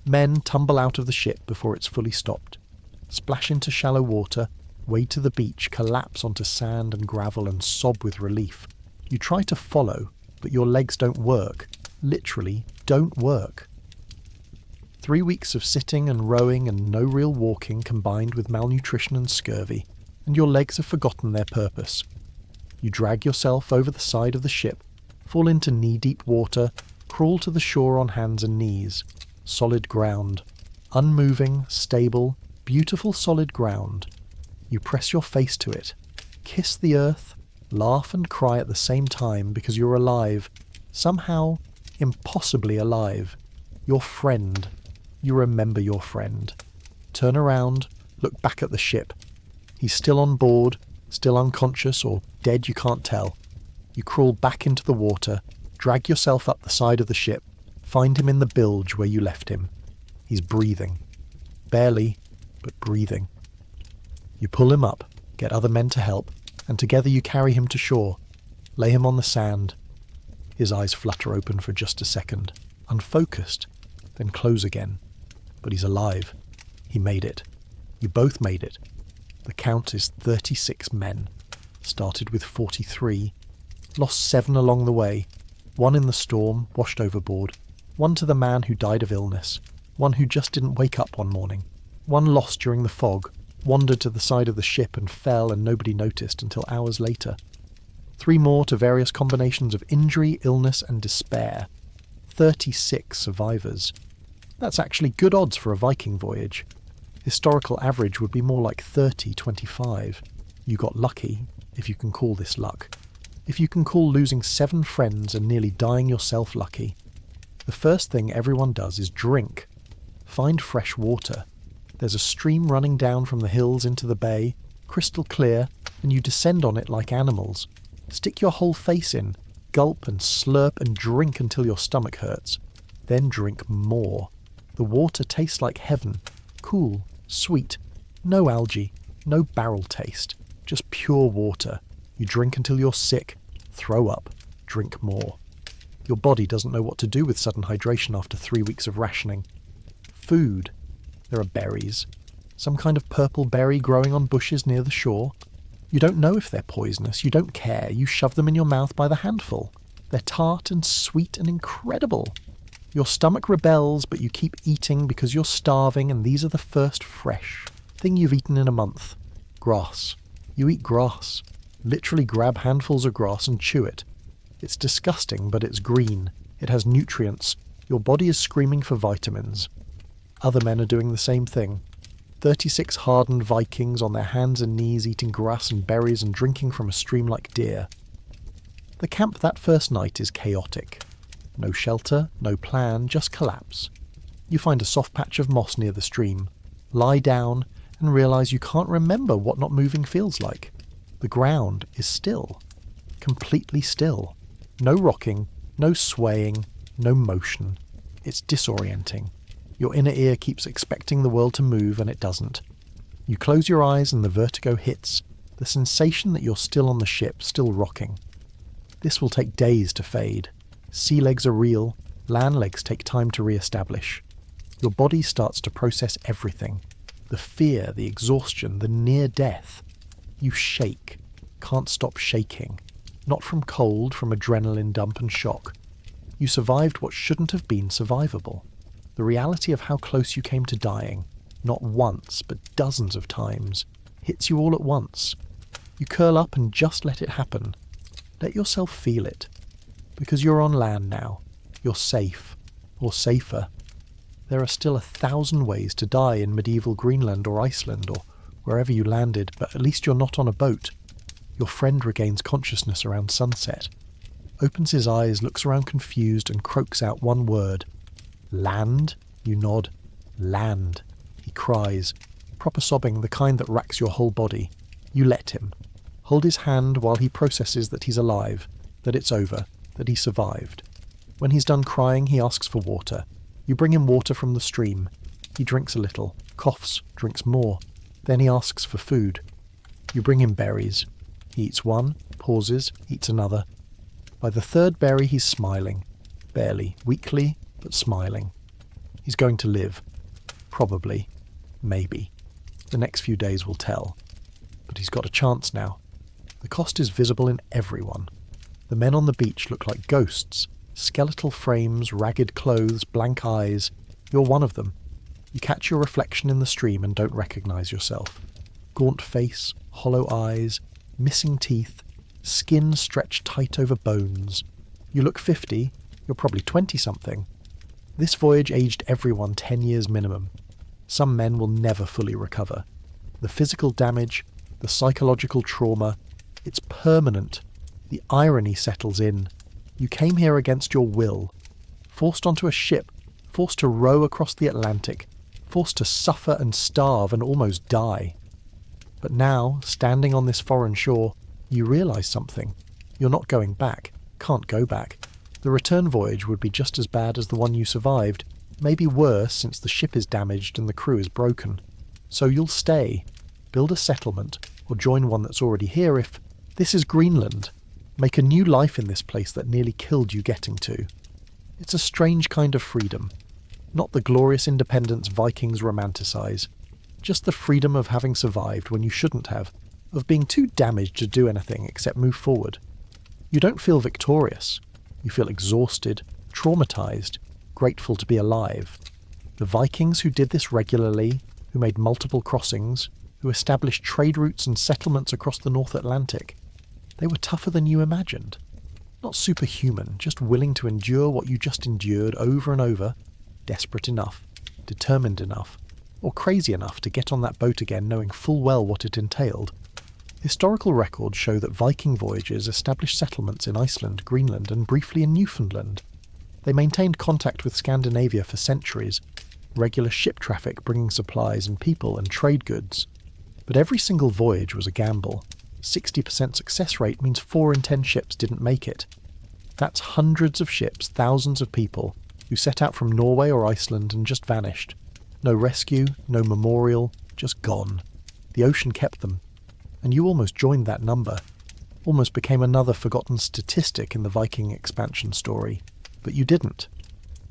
Men tumble out of the ship before it's fully stopped, splash into shallow water, wade to the beach, collapse onto sand and gravel and sob with relief. You try to follow, but your legs don't work. Literally, don't work. 3 weeks of sitting and rowing and no real walking combined with malnutrition and scurvy, and your legs have forgotten their purpose. You drag yourself over the side of the ship, fall into knee-deep water, crawl to the shore on hands and knees. Solid ground. Unmoving, stable, beautiful solid ground. You press your face to it, kiss the earth, laugh and cry at the same time because you're alive. Somehow, impossibly alive. Your friend. You remember your friend. Turn around, look back at the ship. He's still on board, still unconscious or dead, you can't tell. You crawl back into the water, drag yourself up the side of the ship, find him in the bilge where you left him. He's breathing. Barely, but breathing. You pull him up, get other men to help, and together you carry him to shore, lay him on the sand. His eyes flutter open for just a second, unfocused, then close again. But he's alive. He made it. You both made it. The count is 36 men. Started with 43. Lost 7 along the way. One in the storm, washed overboard. One to the man who died of illness. One who just didn't wake up one morning. One lost during the fog, wandered to the side of the ship and fell and nobody noticed until hours later. 3 more to various combinations of injury, illness and despair. 36 survivors. That's actually good odds for a Viking voyage. Historical average would be more like 30-25. You got lucky, if you can call this luck. If you can call losing 7 friends and nearly dying yourself lucky. The first thing everyone does is drink. Find fresh water. There's a stream running down from the hills into the bay, crystal clear, and you descend on it like animals. Stick your whole face in, gulp and slurp and drink until your stomach hurts. Then drink more. The water tastes like heaven. Cool, sweet, no algae, no barrel taste. Just pure water. You drink until you're sick, throw up, drink more. Your body doesn't know what to do with sudden hydration after 3 weeks of rationing. Food. There are berries. Some kind of purple berry growing on bushes near the shore. You don't know if they're poisonous, you don't care, you shove them in your mouth by the handful. They're tart and sweet and incredible. Your stomach rebels, but you keep eating because you're starving, and these are the first fresh thing you've eaten in a month. Grass. You eat grass. Literally grab handfuls of grass and chew it. It's disgusting, but it's green. It has nutrients. Your body is screaming for vitamins. Other men are doing the same thing. 36 hardened Vikings on their hands and knees eating grass and berries and drinking from a stream like deer. The camp that first night is chaotic. No shelter, no plan, just collapse. You find a soft patch of moss near the stream, lie down, and realise you can't remember what not moving feels like. The ground is still. Completely still. No rocking, no swaying, no motion. It's disorienting. Your inner ear keeps expecting the world to move and it doesn't. You close your eyes and the vertigo hits, the sensation that you're still on the ship, still rocking. This will take days to fade. Sea legs are real, land legs take time to re-establish. Your body starts to process everything. The fear, the exhaustion, the near death. You shake, can't stop shaking. Not from cold, from adrenaline dump and shock. You survived what shouldn't have been survivable. The reality of how close you came to dying, not once, but dozens of times, hits you all at once. You curl up and just let it happen. Let yourself feel it. Because you're on land now. You're safe. Or safer. There are still 1,000 ways to die in medieval Greenland or Iceland or wherever you landed, but at least you're not on a boat. Your friend regains consciousness around sunset. Opens his eyes, looks around confused, and croaks out one word. Land? You nod. Land. He cries, proper sobbing, the kind that racks your whole body. You let him. Hold his hand while he processes that he's alive, that it's over, that he survived. When he's done crying, he asks for water. You bring him water from the stream. He drinks a little, coughs, drinks more. Then he asks for food. You bring him berries. He eats one, pauses, eats another. By the 3rd berry he's smiling. Barely, weakly, but smiling. He's going to live. Probably. Maybe. The next few days will tell. But he's got a chance now. The cost is visible in everyone. The men on the beach look like ghosts. Skeletal frames, ragged clothes, blank eyes. You're one of them. You catch your reflection in the stream and don't recognise yourself. Gaunt face, hollow eyes, missing teeth, skin stretched tight over bones. You look 50, you're probably 20-something. This voyage aged everyone 10 years minimum. Some men will never fully recover. The physical damage, the psychological trauma, it's permanent. The irony settles in. You came here against your will, forced onto a ship, forced to row across the Atlantic, forced to suffer and starve and almost die. But now, standing on this foreign shore, you realise something. You're not going back, can't go back. The return voyage would be just as bad as the one you survived, maybe worse since the ship is damaged and the crew is broken. So you'll stay, build a settlement, or join one that's already here if... This is Greenland. Make a new life in this place that nearly killed you getting to. It's a strange kind of freedom. Not the glorious independence Vikings romanticize. Just the freedom of having survived when you shouldn't have, of being too damaged to do anything except move forward. You don't feel victorious. You feel exhausted, traumatized, grateful to be alive. The Vikings who did this regularly, who made multiple crossings, who established trade routes and settlements across the North Atlantic, they were tougher than you imagined. Not superhuman, just willing to endure what you just endured over and over, desperate enough, determined enough, or crazy enough to get on that boat again knowing full well what it entailed. Historical records show that Viking voyages established settlements in Iceland, Greenland, and briefly in Newfoundland. They maintained contact with Scandinavia for centuries, regular ship traffic bringing supplies and people and trade goods. But every single voyage was a gamble. 60% success rate means 4 in 10 ships didn't make it. That's hundreds of ships, thousands of people, who set out from Norway or Iceland and just vanished. No rescue, no memorial, just gone. The ocean kept them. And you almost joined that number. Almost became another forgotten statistic in the Viking expansion story. But you didn't.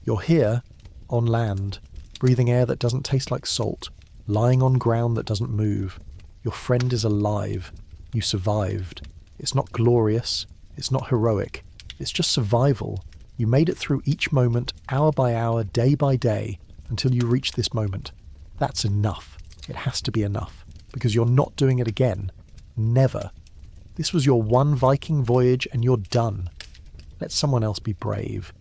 You're here, on land, breathing air that doesn't taste like salt, lying on ground that doesn't move. Your friend is alive. You survived. It's not glorious. It's not heroic. It's just survival. You made it through each moment, hour by hour, day by day, until you reach this moment. That's enough. It has to be enough. Because you're not doing it again. Never. This was your one Viking voyage and you're done. Let someone else be brave.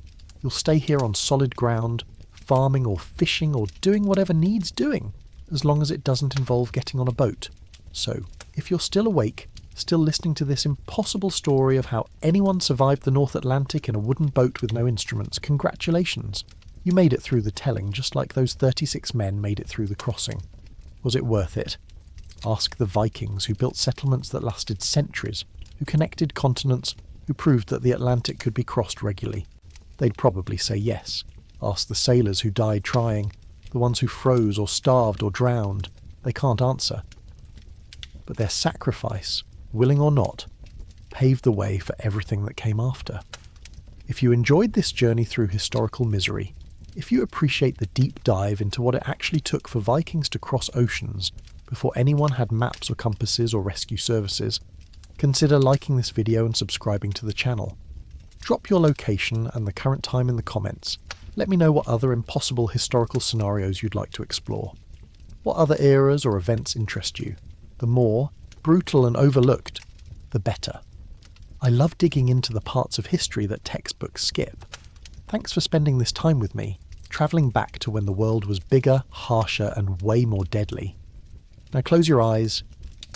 You'll stay here on solid ground, farming or fishing or doing whatever needs doing, as long as it doesn't involve getting on a boat. So, if you're still awake, still listening to this impossible story of how anyone survived the North Atlantic in a wooden boat with no instruments, congratulations. You made it through the telling, just like those 36 men made it through the crossing. Was it worth it? Ask the Vikings, who built settlements that lasted centuries, who connected continents, who proved that the Atlantic could be crossed regularly. They'd probably say yes. Ask the sailors who died trying, the ones who froze or starved or drowned. They can't answer. But their sacrifice, willing or not, paved the way for everything that came after. If you enjoyed this journey through historical misery, if you appreciate the deep dive into what it actually took for Vikings to cross oceans before anyone had maps or compasses or rescue services, consider liking this video and subscribing to the channel. Drop your location and the current time in the comments. Let me know what other impossible historical scenarios you'd like to explore. What other eras or events interest you? The more brutal and overlooked, the better. I love digging into the parts of history that textbooks skip. Thanks for spending this time with me, travelling back to when the world was bigger, harsher, and way more deadly. Now close your eyes,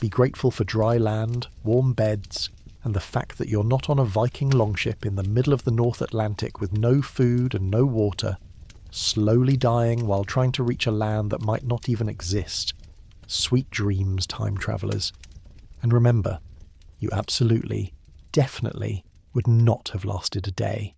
be grateful for dry land, warm beds, and the fact that you're not on a Viking longship in the middle of the North Atlantic with no food and no water, slowly dying while trying to reach a land that might not even exist. Sweet dreams, time travellers. And remember, you absolutely, definitely would not have lasted a day.